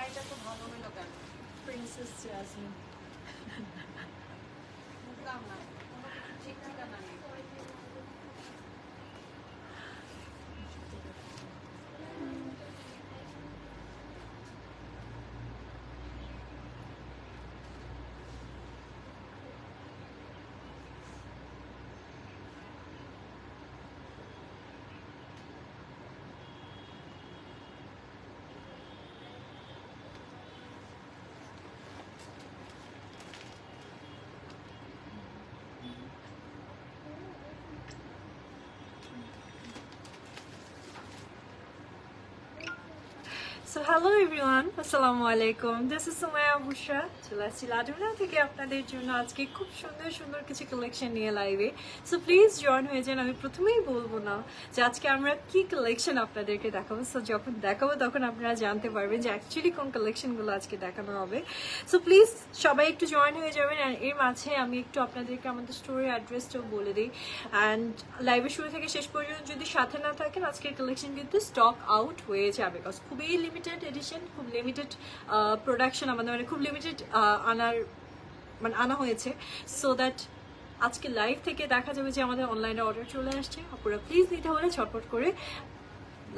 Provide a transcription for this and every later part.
শাড়িটা তো ভালো হলো কেন? Princess jasmine. বুঝলাম না, কোনো কিছু ঠিক ঠিকানা নেই। So hello everyone, আসসালামু আলাইকুম। This is সুমাইয়া বুশরা। চলে আসছি লাডুনা থেকে আপনাদের জন্য আজকে খুব সুন্দর সুন্দর কিছু কালেকশন নিয়ে লাইভে। সো প্লিজ জয়েন হয়ে যান। আমি প্রথমেই বলবো না যে আজকে আমরা কি কালেকশন আপনাদেরকে দেখাবো। সো যখন দেখাবো তখন আপনারা জানতে পারবেন যে অ্যাকচুয়ালি কোন কালেকশনগুলো আজকে দেখানো হবে। সো প্লিজ সবাই একটু জয়েন হয়ে যাবেন। আর এর মাঝে আমি একটু আপনাদেরকে আমাদের স্টোরের অ্যাড্রেসটাও বলে দিই। অ্যান্ড লাইভের শুরু থেকে শেষ পর্যন্ত যদি সাথে না থাকেন আজকের কালেকশন কিন্তু স্টক আউট হয়ে যাবে। বিকজ খুবই লিমিটেড এডিশন, খুব লিমিটেড প্রোডাকশন আমাদের, মানে খুব লিমিটেড আনা হয়েছে। সো দ্যাট আজকে লাইভ থেকে দেখা যাবে যে আমাদের অনলাইনে অর্ডার চলে আসছে। আপনারা প্লিজ নিতে হলে ছটপট করে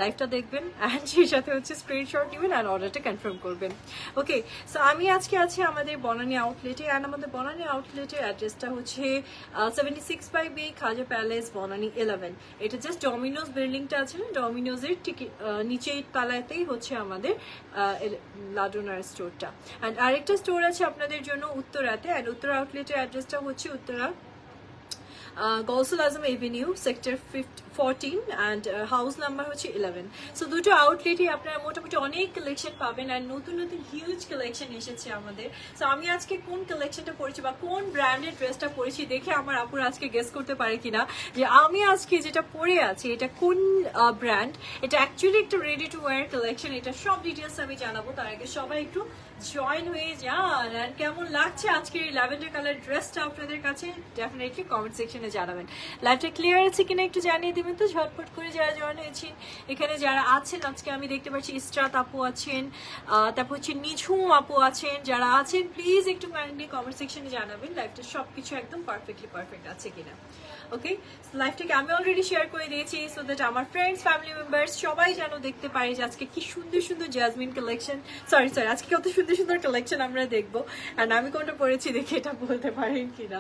লাইভটা দেখবেন অ্যান্ড সেই সাথে হচ্ছে স্ক্রিনশট নেবেন আর অর্ডারটা কনফার্ম করবেন। ওকে, সো আমি আজকে আছি আমাদের বনানী আউটলেটে। অ্যান্ড আমাদের বনানী আউটলেটের অ্যাড্রেসটা হচ্ছে 76/B খাজা প্যালেস, বনানী 11। এটা জাস্ট ডমিনোজ বিল্ডিংটা আছে না, ডমিনোজের ঠিক নিচেই তালাতেই হচ্ছে আমাদের লাডুনার স্টোরটা। অ্যান্ড আরেকটা স্টোর আছে আপনাদের জন্য উত্তরাতে। অ্যান্ড উত্তরা আউটলেটের অ্যাড্রেসটা হচ্ছে Uttara Gausul Azam avenue, sector 14 and house number হচ্ছে 11। সো দুটো আউটলেটই আপনারা মোটামুটি অনেক কালেকশন পাবেন। আর নতুন নতুন হিউজ কালেকশন এসেছে আমাদের। সো আমি আজকে কোন কালেকশনটা পরেছি বা কোন ব্র্যান্ডের ড্রেসটা পরেছি দেখে আমার আপুরা আজকে গেস করতে পারে কিনা যে আমি আজকে যেটা পরে আছি এটা কোন ব্র্যান্ড। এটা অ্যাকচুয়ালি একটা রেডি টু ওয়্যার কালেকশন। এটা সব ডিটেলস আমি জানাবো। তার আগে সবাই একটু জয়েন হয়ে যান। আর কেমন লাগছে আজকের এই ল্যাভেন্ডার কালার ড্রেসটা আপনাদের কাছে ডেফিনেটলি কমেন্ট সেকশনে জানাবেন। লাইভটা ক্লিয়ার আছে কিনা একটু জানিয়ে দেবেন তো ঝটপট করে যারা জয়েন হয়েছেন। এখানে যারা আছেন আজকে আমি দেখতে পাচ্ছি ইসরাত আপু আছেন, তারপর হচ্ছে নিঝুম আপু আছেন। যারা আছেন প্লিজ একটু কাইন্ডলি কমেন্ট সেকশনে জানাবেন লাইভটা সবকিছু একদম পারফেক্ট আছে কিনা। ওকে, লাইভটাকে আমি অলরেডি শেয়ার করে দিয়েছি সো দ্যাট আমার ফ্রেন্ডস ফ্যামিলি মেম্বার্স সবাই যেন দেখতে পারে যে আজকে কি সুন্দর সুন্দর জাজমিন কালেকশন, সরি আজকে কত সুন্দর সুন্দর কালেকশন আমরা দেখবো। অ্যান্ড আমি কোনটা পরেছি দেখে এটা বলতে পারেন কিনা।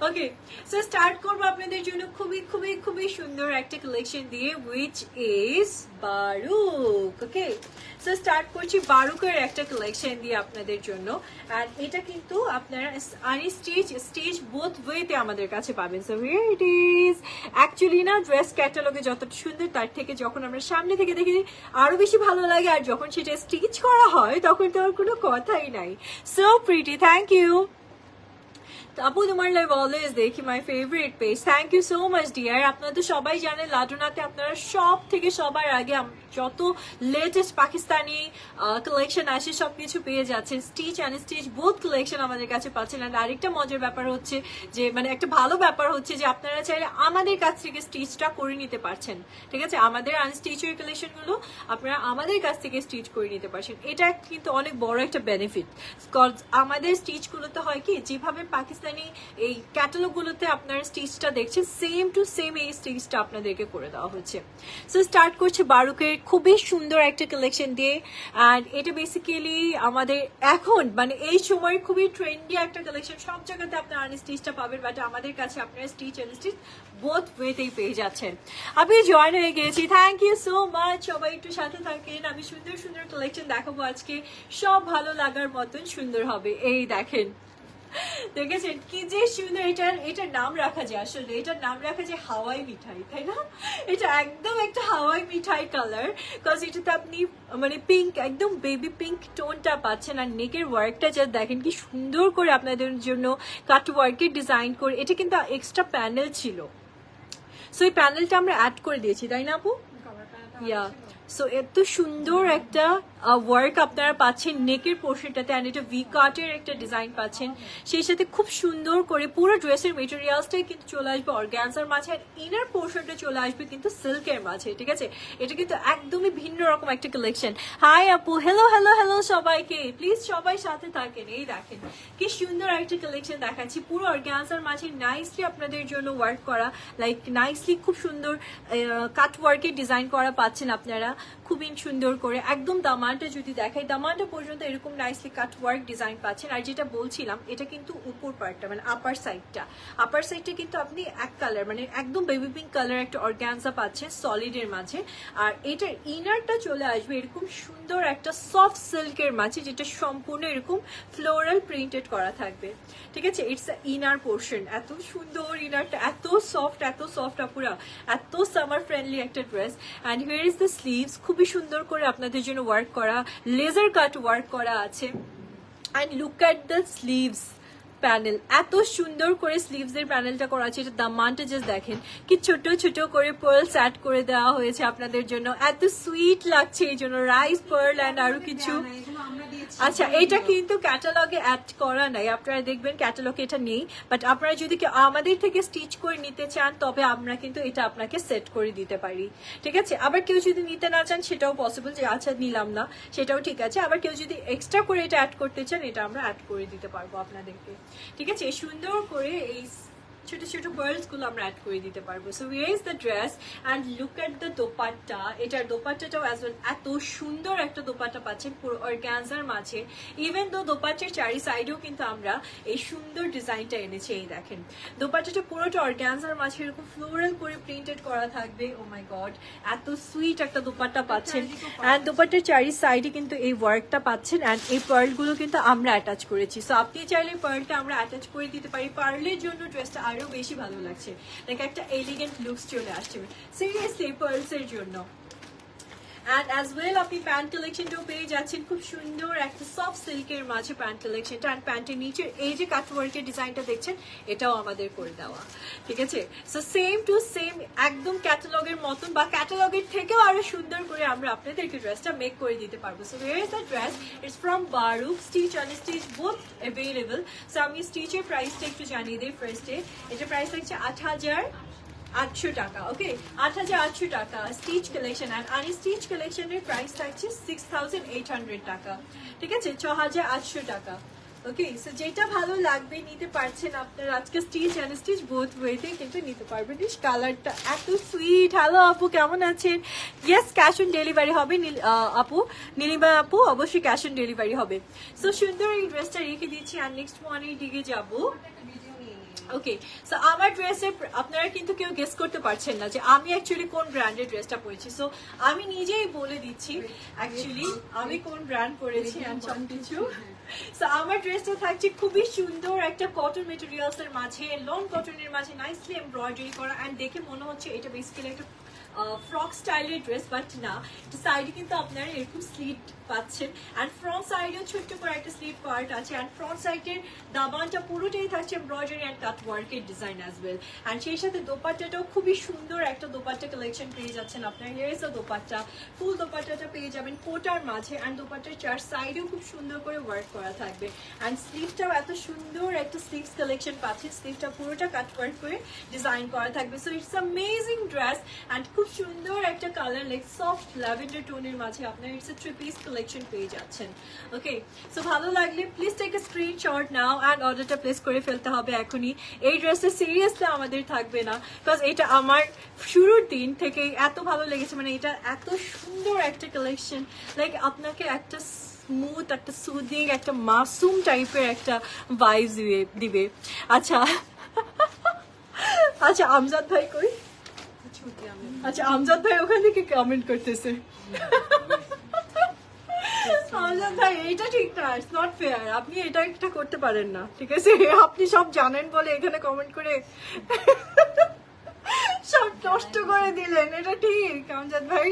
ওকে, সো স্টার্ট করবো আপনাদের জন্য খুবই খুবই খুবই সুন্দর একটা কালেকশন দিয়ে, which is Baroque. Okay, so start করছি বারুকের একটা কালেকশন দিয়ে আপনাদের জন্য। আর এটা কিন্তু আপনারা স্টিচ বোথ ওয়েতে আমাদের কাছে পাবেন। So here it is. Actually না ড্রেস ক্যাটালগে যতটা সুন্দর তার থেকে যখন আমরা সামনে থেকে দেখি আরো বেশি ভালো লাগে। আর যখন সেটা স্টিচ করা হয় তখন তো আর কোনো কথাই নাই। সো প্রিটি, থ্যাংক ইউ আপু, তোমার লাইভ অলওয়েজ দেখি, my favourite page. Thank you so much dear. আপনারা তো সবাই জানেন লাডুনাতে আপনারা সব থেকে সবার আগে যত লেটেস্ট পাকিস্তানি কালেকশন আসে সবকিছু পেয়ে যাচ্ছেন। Stitch and stitch both collection আমাদের কাছে পাচ্ছেন। আর আরেকটা মজার ব্যাপার হচ্ছে যে মানে একটা ভালো ব্যাপার হচ্ছে যে আপনারা চাইলে আমাদের কাছ থেকে স্টিচটা করে নিতে পারছেন। ঠিক আছে, আমাদের আনস্টিচের কালেকশনগুলো আপনারা আমাদের কাছ থেকে স্টিচ করে নিতে পারছেন। এটা কিন্তু অনেক বড় একটা বেনিফিট। কজ আমাদের স্টিচগুলোতে হয় কি, যেভাবে পাকিস্তানি এই ক্যাটালগুলোতে আপনারা স্টিচটা দেখছেন সেম টু সেম এই স্টিচটা আপনাদেরকে করে দেওয়া হচ্ছে। সো স্টার্ট করছে বারুকের খুবই সুন্দর একটা কালেকশন দিয়ে। অ্যান্ড এটা বেসিক্যালি আমাদের এখন মানে এই সময় খুবই ট্রেন্ডি একটা কালেকশন। সব জায়গাতে আপনার আনস্টিচটা পাবেন, বাট আমাদের কাছে আপনারা স্টিচ অ্যান্ড স্টিচ বোথ ওয়েতেই পেয়ে যাচ্ছেন। আমি জয়েন হয়ে গেছি, থ্যাংক ইউ সো মাচ। সবাই একটু সাথে থাকেন, আমি সুন্দর সুন্দর কালেকশন দেখাবো আজকে, সব ভালো লাগার মতন সুন্দর হবে। এই দেখেন, দেখেছেন কি যে সুন্দর। এটার নাম রাখা যায়, আসলে এটার নাম রাখা যায় হাওয়াই মিঠাই, তাই না? এটা একদম একটা হাওয়াই মিঠাই কালার। কজ এটাতে আপনি মানে পিঙ্ক, একদম বেবি পিঙ্ক টোনটা পাচ্ছেন। আর নেকের ওয়ার্কটা যা দেখেন কি সুন্দর করে আপনাদের জন্য কাট ওয়ার্কের ডিজাইন করে। এটা কিন্তু এক্সট্রা প্যানেল ছিল, সো এই প্যানেলটা আমরা অ্যাড করে দিয়েছি, তাই না আপু? ইয়া, সো এত সুন্দর একটা ওয়ার্ক আপনারা পাচ্ছেন নেকের পোর্শনটাতে, অ্যান্ড এটা ভি কাটের একটা ডিজাইন পাচ্ছেন। সেই সাথে খুব সুন্দর করে পুরো ড্রেসের মেটেরিয়ালসটাই কিন্তু চলে আসবে অর্গানজার মাঝে, আর ইনার পোর্শনটা চলে আসবে কিন্তু সিল্কের মাঝে। ঠিক আছে, এটা কিন্তু একদমই ভিন্ন রকম একটা কালেকশন। হাই আপু, হ্যালো হ্যালো হ্যালো সবাইকে, প্লিজ সবাই সাথে থাকেন। এই দেখেন কি সুন্দর একটা কালেকশন দেখাচ্ছি, পুরো অর্গানজার মাঝে নাইসলি আপনাদের জন্য ওয়ার্ক করা, লাইক নাইসলি খুব সুন্দর কাট ওয়ার্কের ডিজাইন করা পাচ্ছেন আপনারা, খুবই সুন্দর করে। একদম দামানটা যদি দেখাই, দামানটা পর্যন্ত এরকম নাইসলি কাট ওয়ার্ক ডিজাইন পাচ্ছেন। আর যেটা বলছিলাম, এটা কিন্তু উপর পার্টটা মানে আপার সাইডটা কিন্তু আপনি এক কালার মানে একদম বেবি পিঙ্ক কালার একটা অর্গানজা পাচ্ছেন সলিডের মাঝে। আর এটার ইনারটা চলে আসবে এরকম সুন্দর একটা সফট সিল্কের মাঝে, যেটা সম্পূর্ণ এরকম ফ্লোরাল প্রিন্টেড করা থাকবে। ঠিক আছে, ইটস ইনার পোর্শন। এত সুন্দর ইনারটা, এত সফট আপুরা, এত সামার ফ্রেন্ডলি একটা dress. And here is the sleeves, খুবই সুন্দর করে আপনাদের জন্য ওয়ার্ক করা, লেজার কাট ওয়ার্ক করা আছে। And look at the sleeves panel, এত সুন্দর করে স্লিভস এর প্যানেলটা করা আছে। এটা দামানটা জাস্ট দেখেন কি ছোট ছোট করে পার্লস অ্যাড করে দেওয়া হয়েছে আপনাদের জন্য, এত সুইট লাগছে এই জন্য, রাইস পার্ল অ্যান্ড আরো কিছু। আচ্ছা, এটা কিন্তু ক্যাটালগে অ্যাড করা নাই, আপনারা দেখবেন ক্যাটালগে এটা নেই, বাট আপনারা যদি আমাদের থেকে স্টিচ করে নিতে চান তবে আমরা কিন্তু এটা আপনাকে সেট করে দিতে পারি। ঠিক আছে, আবার কেউ যদি নিতে না চান সেটাও পসিবল, যে আচ্ছা নিলাম না, সেটাও ঠিক আছে। আবার কেউ যদি এক্সট্রা করে এটা অ্যাড করতে চান, এটা আমরা অ্যাড করে দিতে পারবো আপনাদেরকে। ঠিক আছে, সুন্দর করে এই ছোট ছোট পার্লস গুলো আমরা অ্যাড করে দিতে পারবো। So here is the dress and look at the dupatta. এটার দোপাট্টাটাও অ্যাজ ওয়েল এত সুন্দর একটা দোপাট্টা পাচ্ছেন পুরো অর্গানজার মাঝে। ইভেন দো দোপাট্টার চারি সাইডেও কিন্তু আমরা এই সুন্দর ডিজাইনটা এনেছি। এই দেখেন দোপাট্টাটা পুরোটা অর্গানজার মাঝে এরকম ফ্লোরাল করে প্রিন্টেড করা থাকবে। ও মাই গড, এত সুইট একটা দোপাট্টা পাচ্ছেন। অ্যান্ড দোপাট্টার চারি সাইডে কিন্তু এই ওয়ার্কটা পাচ্ছেন, অ্যান্ড এই পার্লগুলো কিন্তু আমরা অ্যাটাচ করেছি। সো আপনি চাইলে পার্লটা আমরা অ্যাটাচ করে দিতে পারি, পার্লের জন্য ড্রেসটা আরো বেশি ভালো লাগছে, লাইক একটা এলিগেন্ট লুকস চলে আসছে সিরিয়াসলি পার্লস এর জন্য। অ্যান্ড অ্যাজ ওয়েল আপনি প্যান্ট কালেকশনটাও পেয়ে যাচ্ছেন, খুব সুন্দর একটা সফট সিল্কের মাঝে প্যান্ট কালেকশনটা। অ্যান্ড প্যান্টের নিচের এই যে কাটওয়ার্কের ডিজাইনটা দেখছেন, এটাও আমাদের করে দেওয়া। ঠিক আছে, সো সেম টু সেম একদম ক্যাটালগের মতন বা ক্যাটালগের থেকেও আরো সুন্দর করে আমরা আপনাদেরকে ড্রেসটা মেক করে দিতে পারবো। So here is the dress, it's from Baroque, stitch unstitch both available. So আমি স্টিচের প্রাইসটা একটু জানিয়ে দিই ফার্স্টে। এটা প্রাইস থাকছে 8,800 টাকা। ওকে, 8,800 টাকা স্টিচ কালেকশন। আর আনস্টিচ কালেকশনের প্রাইস থাকছে 6,800 টাকা। ঠিক আছে, 6,800 টাকা। ওকে, সো যেটা ভালো লাগবে নিতে পারছেন আপনারা। আজকে স্টিচ অ্যান্ড স্টিচ বোথ ওয়েতে কিন্তু নিতে পারবেন। কালারটা এত সুইট। হ্যালো আপু, কেমন আছেন? ইয়েস, ক্যাশ অন ডেলিভারি হবে আপু, নীলিমা আপু, অবশ্যই ক্যাশ অন ডেলিভারি হবে। সো সুন্দর এই ড্রেসটা রেখে দিচ্ছি, আর নেক্সট ওয়ানের দিকে যাবো। ওকে, সো আমার ড্রেসের আপনারা কিন্তু কেউ গেস করতে পারছেন না যে আমি অ্যাকচুয়ালি কোন ব্র্যান্ডের ড্রেসটা পরেছি। সো আমি নিজেই বলে দিচ্ছি অ্যাকচুয়ালি আমি কোন ব্র্যান্ড পরেছি এন্ড সব কিছু। সো আমার ড্রেসটা থাকছে খুবই সুন্দর একটা কটন মেটেরিয়ালস এর মাঝে, লং কটনের মাঝে নাইসলি এমব্রয়ডারি করা। অ্যান্ড দেখে মনে হচ্ছে এটা বেসিক্যালি একটা ফ্রক স্টাইলের ড্রেস, বাট না, সাইডে কিন্তু আপনারা এরকম স্লিট পাচ্ছেন। অ্যান্ড ফ্রন্ট সাইডেও ছোট্ট করে একটা স্লিট পার্ট আছে। অ্যান্ড ফ্রন্ট সাইডের দামানটা পুরোটাই থাকছে এমব্রয়ডারি অ্যান্ড কাট ওয়ার্কের ডিজাইন অ্যাজ ওয়েল। অ্যান্ড সেই সাথে দোপাট্টাটাও খুবই সুন্দর একটা দোপাট্টা কালেকশন পেয়ে যাচ্ছেন আপনারা। হিয়ার ইজ দ্য দোপাট্টা, ফুল দোপাট্টাটা পেয়ে যাবেন কোটার মাঝে। অ্যান্ড দোপাট্টার চার সাইডেও খুব সুন্দর করে ওয়ার্ক করা থাকবে। অ্যান্ড স্লিভটাও এত সুন্দর একটা স্লিভস কালেকশন পাচ্ছেন, স্লিভটা পুরোটা কাট ওয়ার্ক করে ডিজাইন করা থাকবে। So it's amazing dress. And খুব সুন্দর একটা কালার লাইক সফট ল্যাভেন্ডার টোনের মাঝে আপনারা it's a three piece collection পেয়ে যাচ্ছেন। ওকে, সো ভালো লাগলে please take a screenshot now and অর্ডারটা প্লেস করে ফেলতে হবে এখনই। এই ড্রেসটা সিরিয়াসলি আমাদের থাকবে না, বিকজ এটা আমার শুরুর দিন থেকে এত ভালো লেগেছে। মানে এটা এত সুন্দর একটা কালেকশন, লাইক আপনাকে একটা স্মুথ, একটা সুদিং, একটা মাসুম টাইপের একটা ভাইবস দিবে। আচ্ছা আচ্ছা, আমজাদ ভাই কই? আচ্ছা, আমজাদ ভাই ওখান থেকে কমেন্ট করতেছে। আমজাদ ভাই, এইটা ঠিক না, ইটস নট ফেয়ার। আপনি এটা একটা করতে পারেন না, ঠিক আছে? আপনি সব জানেন বলে এখানে কমেন্ট করে সব নষ্ট করে দিলেন, এটা ঠিক আমজাদ ভাই।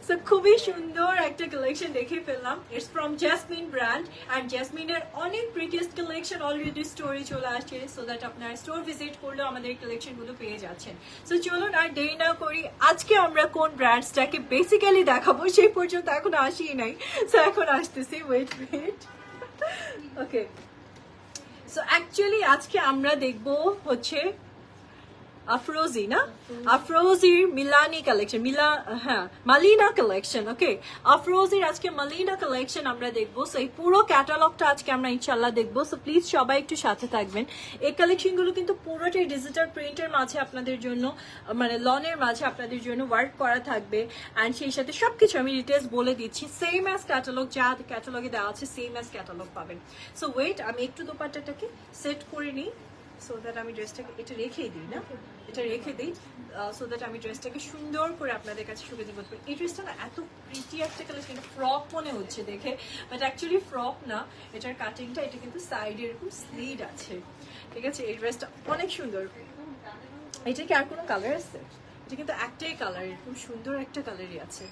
সো খুবই সুন্দর একটা কালেকশন দেখে ফেললাম। It's from Jasmine brand, and জেসমিনের অনেক প্রিটিয়েস্ট কালেকশন অলরেডি স্টোরে চলে আসছে, সো দ্যাট আপনারা স্টোর ভিজিট করলেও আমাদের কালেকশন গুলো পেয়ে যাচ্ছেন। সো চলুন আর দেরি না করি, আজকে আমরা কোন ব্র্যান্ডসটাকে বেসিক্যালি দেখাবো সেই পর্যন্ত এখন আসিই নাই, সো এখন আসতেছি, wait wait. Okay, so actually আজকে আমরা দেখবো হচ্ছে আফরোজি, না আফরোজির মিলানি কালেকশন, মালিনা কালেকশন। ওকে, আফরোজির আজকে মালিনা কালেকশন আমরা দেখবো। সো এই পুরো ক্যাটালগটা আজকে আমরা ইনশাল্লাহ দেখবো। সো প্লিজ সবাই একটু সাথে থাকবেন। এই কালেকশন গুলো কিন্তু পুরোটাই ডিজিটাল প্রিন্টের মাঝে আপনাদের জন্য, মানে লনের মাঝে আপনাদের জন্য ওয়ার্ক করা থাকবে, অ্যান্ড সেই সাথে সবকিছু আমি ডিটেলস বলে দিচ্ছি। সেম অ্যাজ ক্যাটালগ, যা ক্যাটালগে দেওয়া আছে সেম অ্যাজ ক্যাটালগ পাবেন। সো ওয়েট, আমি একটু দোপাট্টাটাকে সেট করে নিই, সো দ্যাট আমি ড্রেসটাকে এটা রেখেই দিই, না এটা রেখে দিই, সো দ্যাট আমি ড্রেসটাকে সুন্দর করে আপনাদের কাছে সুবিধা করতে পারি। এই ড্রেসটা না এত প্রিটি একটা কালেকশন, ফ্রক মনে হচ্ছে দেখে, বাট অ্যাকচুয়ালি ফ্রক না, এটার কাটিংটা, এটা কিন্তু সাইডে এরকম স্লিড আছে, ঠিক আছে। এই ড্রেসটা অনেক সুন্দর। এটা কি আর কোনো কালার আছে? এটা কিন্তু একটাই কালার, এরকম সুন্দর একটা কালারই আছে।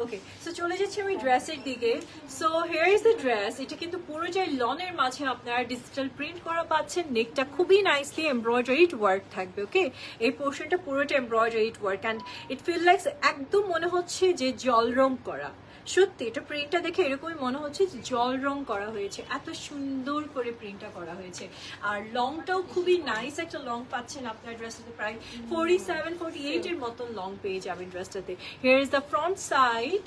ওকে, সো চলে যাচ্ছি আমি ড্রেসের দিকে। So here is the dress. এটা কিন্তু পুরোটাই লনের মাঝে আপনারা ডিজিটাল প্রিন্ট করা পাচ্ছেন। নেকটা খুবই নাইসলি এমব্রয়ডারিড ওয়ার্ক থাকবে। ওকে, এই পোর্শনটা পুরোটা embroidered work, and it feel like একদম মনে হচ্ছে যে জল রং করা। সত্যি এটা প্রিন্টটা দেখে এরকমই মনে হচ্ছে যে জল রং করা হয়েছে, এত সুন্দর করে প্রিন্টটা করা হয়েছে। আর লংটাও খুবই নাইস একটা লং পাচ্ছেন আপনার ড্রেসটাতে, প্রায় 47-48 এর মতন লং পেয়ে যাবেন ড্রেসটাতে। Here is the front side,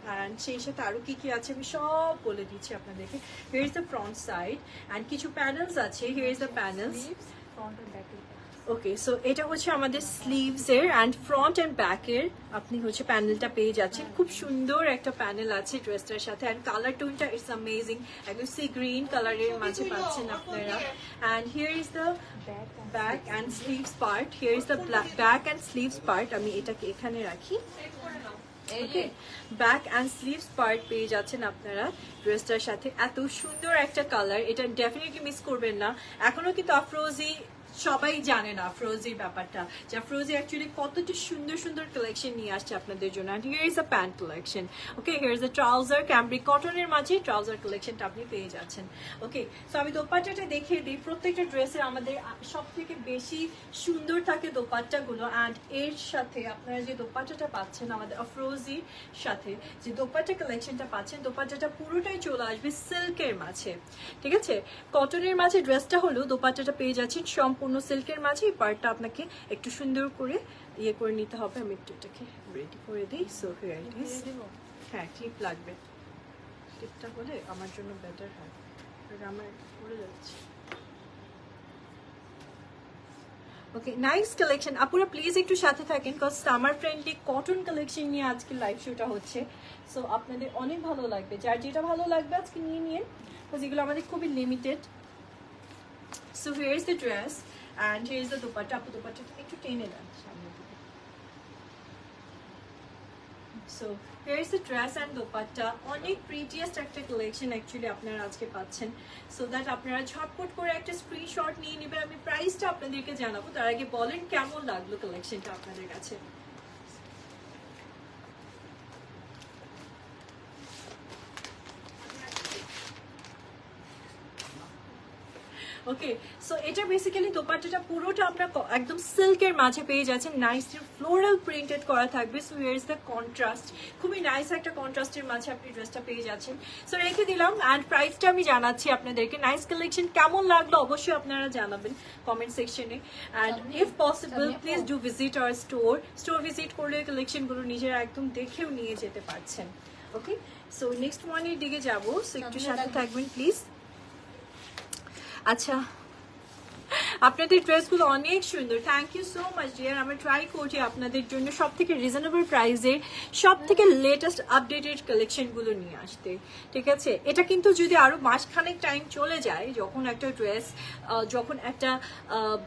and সেই সাথে আরো কি কি আছে আমি সব বলে দিচ্ছি আপনাদেরকে। Here is the front side, and কিছু প্যানেলস আছে। Here is the panels, front end back. Okay, so এটা হচ্ছে আমাদের স্লিভস এর, অ্যান্ড ফ্রন্ট এন্ড ব্যাক এর আপনি হচ্ছে প্যানেলটা পেয়ে যাচ্ছেন। খুব সুন্দর একটা প্যানেল আছে ড্রেসটার সাথে, অ্যান্ড কালার টোনটা ইটস অ্যামেজিং, একদম সি গ্রিন কালারের মাঝে পাচ্ছেন আপনারা। And here is the back and sleeves part. Here is the back and sleeves part. আমি এটাকে এখানে রাখি। ওকে, ব্যাক অ্যান্ড স্লিভস পার্ট পেয়ে যাচ্ছেন আপনারা ড্রেসটার সাথে। এত সুন্দর একটা কালার, এটা ডেফিনেটলি মিস করবেন না। এখনো কিন্তু আফরোজি সবাই জানে না আফরোজির ব্যাপারটা, যে আফরোজি অ্যাকচুয়ালি কতটা সুন্দর সুন্দর কালেকশন নিয়ে আসছে আপনাদের জন্য। And here is a pant collection. Okay, here is a trouser, cambric কটনের মাঝে ট্রাউজার কালেকশনটা আপনি পেয়ে যাচ্ছেন। ওকে, সো আমি দোপাট্টাটা দেখিয়ে দিই। প্রত্যেকটা ড্রেসের আমাদের সব থেকে বেশি সুন্দর থাকে দোপাট্টাগুলো, অ্যান্ড এর সাথে আপনারা যে দোপাট্টাটা পাচ্ছেন আমাদের আফরোজির সাথে, যে দোপাট্টা কালেকশনটা পাচ্ছেন, দোপাট্টাটা পুরোটাই চলে আসবে সিল্কের মাঝে, ঠিক আছে। কটনের মাঝে ড্রেসটা হলো, দোপাট্টাটা পেয়ে যাচ্ছেন সম্পূর্ণ সিল্কের মাঝে। এই পার্টটা আপনাকে একটু সুন্দর করে ইয়ে করে নিতে হবে। আমি একটু এটাকে রেডি করে দিই। So here it is. হ্যাঁ, ক্লিপ লাগবে, ক্লিপটা হলে আমার জন্য বেটার হয়, আমার পড়ে যাচ্ছে। Okay, nice collection. আপুরা প্লিজ একটু সাথে থাকেন, cause summer friendly cotton collection নিয়ে আজকে লাইভ শোটা হচ্ছে। সো আপনাদের অনেক ভালো লাগবে, যার যেটা ভালো লাগবে আজকে নিয়ে নিন, কজ এগুলো আমাদের খুবই limited. So here's the dress and here's the dupatta. Apu dupatta ekটু টেনে দেন সামনে দিকে। So here's the dress and dupatta. অনেক প্রিটিয়েস্ট একটা কালেকশন অ্যাকচুয়ালি আপনারা আজকে পাচ্ছেন, সো দ্যাট আপনারা ঝটপট করে একটা স্ক্রিনশট নিয়ে নেবেন। আমি প্রাইসটা আপনাদেরকে জানাবো, তার আগে বলেন কেমন লাগলো কালেকশনটা আপনাদের কাছে। ওকে, সো এটা বেসিক্যালি দোপাট্টাটা পুরোটা আমরা একদম সিল্কের মাঝে পেয়ে যাচ্ছেন, নাইসলি ফ্লোরাল প্রিন্টেড করা থাকবে। So here is the contrast, খুবই নাইস একটা কন্ট্রাস্টের মাঝে আপনি ড্রেসটা পেয়ে যাচ্ছেন। সো রেখে দিলাম, অ্যান্ড প্রাইসটা আমি জানাচ্ছি আপনাদেরকে। নাইস কালেকশন, কেমন লাগলো অবশ্যই আপনারা জানাবেন কমেন্ট সেকশনে, and if possible please do visit our store visit করলে কালেকশনগুলো নিজেরা একদম দেখেও নিয়ে যেতে পারছেন। ওকে, সো নেক্সট ওয়ানের দিকে যাবো, সো একটু সাথে থাকবেন প্লিজ। আচ্ছা, আপনাদের ড্রেসগুলো অনেক সুন্দর, thank you so much dear. আমরা ট্রাই করছি আপনাদের জন্য সব থেকে রিজনেবল প্রাইসে সব থেকে লেটেস্ট আপডেটেড কালেকশনগুলো নিয়ে আসতে, ঠিক আছে। এটা কিন্তু যদি আরো মাসখানেক টাইম চলে যায়, যখন একটা ড্রেস, যখন একটা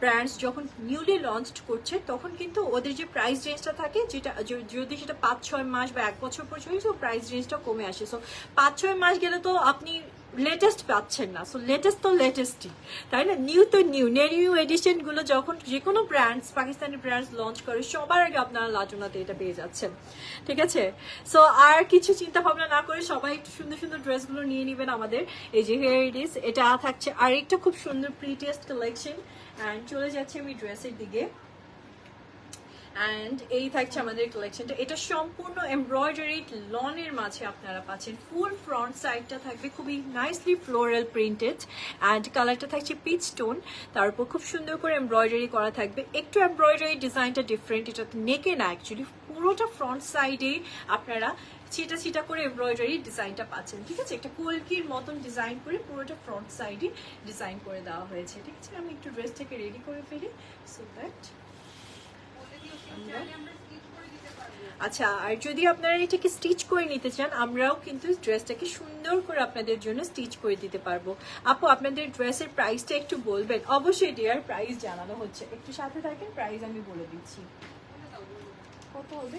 ব্র্যান্ডস যখন নিউলি লঞ্চ করছে, তখন কিন্তু ওদের যে প্রাইস রেঞ্জটা থাকে, যেটা যদি সেটা 5-6 মাস বা 1 বছর পর চলে, তো প্রাইস রেঞ্জটা কমে আসে। সো 5-6 মাস গেলে তো আপনি লেটেস্ট পাচ্ছেন না। সো লেটেস্ট তো লেটেস্টই, তাই না? নিউ তো নিউ এডিশন গুলো যখন যে কোনো ব্র্যান্ডস, পাকিস্তানি ব্র্যান্ডস লঞ্চ করে সবার আগে আপনারা লাজুনাতে এটা পেয়ে যাচ্ছেন, ঠিক আছে? সো আর কিছু চিন্তা ভাবনা না করে সবাই একটু সুন্দর সুন্দর ড্রেসগুলো নিয়ে নেবেন আমাদের। এই যে হেয়ার ইট ইজ, এটা থাকছে আরেকটা খুব সুন্দর প্রিটিয়েস্ট কালেকশন। অ্যান্ড চলে যাচ্ছে আমি ড্রেসের দিকে। অ্যান্ড এই থাকছে আমাদের কালেকশনটা, এটা সম্পূর্ণ এমব্রয়ডারি লনের মাঝে আপনারা পাচ্ছেন। ফুল ফ্রন্ট সাইডটা থাকবে খুবই নাইসলি ফ্লোরাল প্রিন্টেড, অ্যান্ড কালারটা থাকছে পিচ টোন, তার উপর খুব সুন্দর করে এমব্রয়ডারি করা থাকবে। একটু এমব্রয়ডারি ডিজাইনটা ডিফারেন্ট, এটা নেকে না অ্যাকচুয়ালি, পুরোটা ফ্রন্ট সাইডে আপনারা ছিটা ছিটা করে এমব্রয়ডারি ডিজাইনটা পাচ্ছেন, ঠিক আছে? একটা কলকির মতন ডিজাইন করে পুরোটা ফ্রন্ট সাইডে ডিজাইন করে দেওয়া হয়েছে, ঠিক আছে? আমি একটু ড্রেসটাকে রেডি করে ফেলি সো দ্যাট। আচ্ছা, আর যদি আপনারা এটাকে স্টিচ করে নিতে চান, আমরাও কিন্তু ড্রেসটাকে সুন্দর করে আপনাদের জন্য স্টিচ করে দিতে পারবো। আপু, আপনাদের ড্রেসের প্রাইসটা একটু বলবেন? অবশ্যই ডিয়ার, প্রাইস জানানো হচ্ছে, একটু সাথে থাকেন, প্রাইস আমি বলে দিচ্ছি। কত হবে?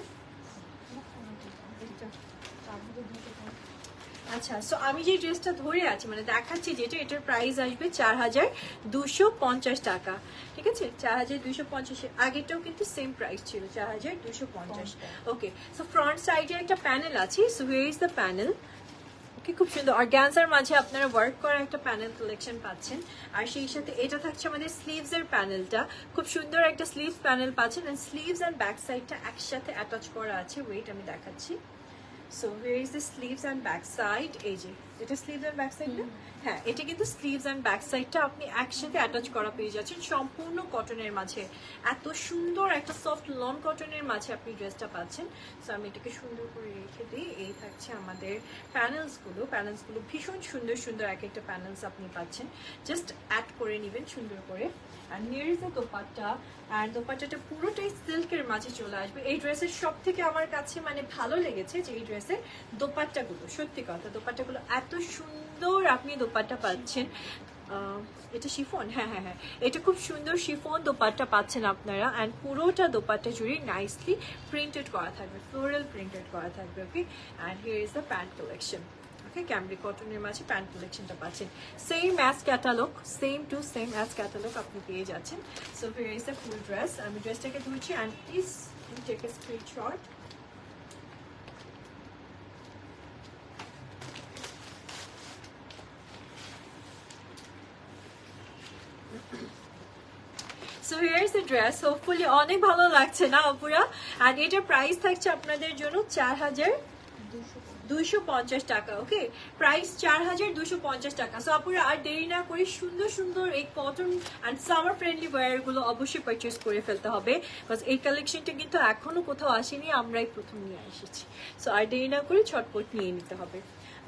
আচ্ছা, সো আমি যে ড্রেসটা ধরে আছি মানে দেখাচ্ছি যেটা, এটার প্রাইস আসবে 4250 টাকা, ঠিক আছে? 4250, আগেরটাও কিন্তু সেম প্রাইস ছিল 4250। ওকে, সো ফ্রন্ট সাইডে একটা প্যানেল আছে, so here is the panel. Okay, খুব সুন্দর অর্গানজার মাঝে আপনারা ওয়ার্ক করা একটা প্যানেল কালেকশন পাচ্ছেন। আর সেই সাথে এটা থাকছে আমাদের স্লিভস এর প্যানেলটা, খুব সুন্দর একটা স্লিভস প্যানেল পাচ্ছেন। এন্ড স্লিভস এন্ড ব্যাক সাইডটা একসাথে অ্যাটাচ করা আছে। ওয়েট, আমি দেখাচ্ছি। So here is the sleeves and back side. এই যে এটা স্লিভস অ্যান্ড ব্যাক সাইড না? হ্যাঁ, এটা কিন্তু স্লিভস অ্যান্ড ব্যাক সাইডটা আপনি একসাথে অ্যাটাচ করা পেয়ে যাচ্ছেন সম্পূর্ণ কটনের মাঝে। এত সুন্দর একটা সফট লন কটনের মাঝে আপনি ড্রেসটা পাচ্ছেন। সো আমি এটাকে সুন্দর করে রেখে দিই। এই থাকছে আমাদের প্যানেলসগুলো ভীষণ সুন্দর সুন্দর এক একটা প্যানেলস আপনি পাচ্ছেন। জাস্ট অ্যাড করে নেবেন সুন্দর করে। আর নিয়ার ইজ দ্য দোপাট্টা, আর দোপাট্টাটা পুরোটাই সিল্কের মাঝে চলে আসবে। এই ড্রেসের সব থেকে আমার কাছে মানে ভালো লেগেছে যে এই ড্রেসের দোপাট্টাগুলো, সত্যি কথা দোপাট্টাগুলো এত সুন্দর আপনি দোপাট্টা পাচ্ছেন। এটা শিফন, হ্যাঁ হ্যাঁ হ্যাঁ, এটা খুব সুন্দর শিফন দোপাট্টা পাচ্ছেন আপনারা। অ্যান্ড পুরোটা দোপাট্টা জুড়ে নাইসলি প্রিন্টেড করা থাকবে, ফ্লোরাল প্রিন্টেড করা থাকবে। Okay, and here is the pant collection. Okay, cambric কটনের মাঝে প্যান্ট কালেকশনটা পাচ্ছেন। Same as catalogue, same to same as catalogue আপনি পেয়ে যাচ্ছেন। So here is the full dress. আমি ড্রেসটাকে ধুচ্ছি, and please take a screenshot. So here's the dress. Hopefully অনেক ভালো লাগছে না আপুরা? আর এটার প্রাইস থাকছে আপনাদের জন্য 4250 টাকা। ওকে, প্রাইস 4250 টাকা। সো আপুরা আর দেরি না করে সুন্দর সুন্দর এই cotton and summer friendly wear গুলো অবশ্যই পারচেস করে ফেলতে হবে, বিকজ এই কালেকশনটা কিন্তু এখনো কোথাও আসেনি, আমরাই প্রথম নিয়ে এসেছি। সো আর দেরি না করে ছটপট নিয়ে নিতে হবে।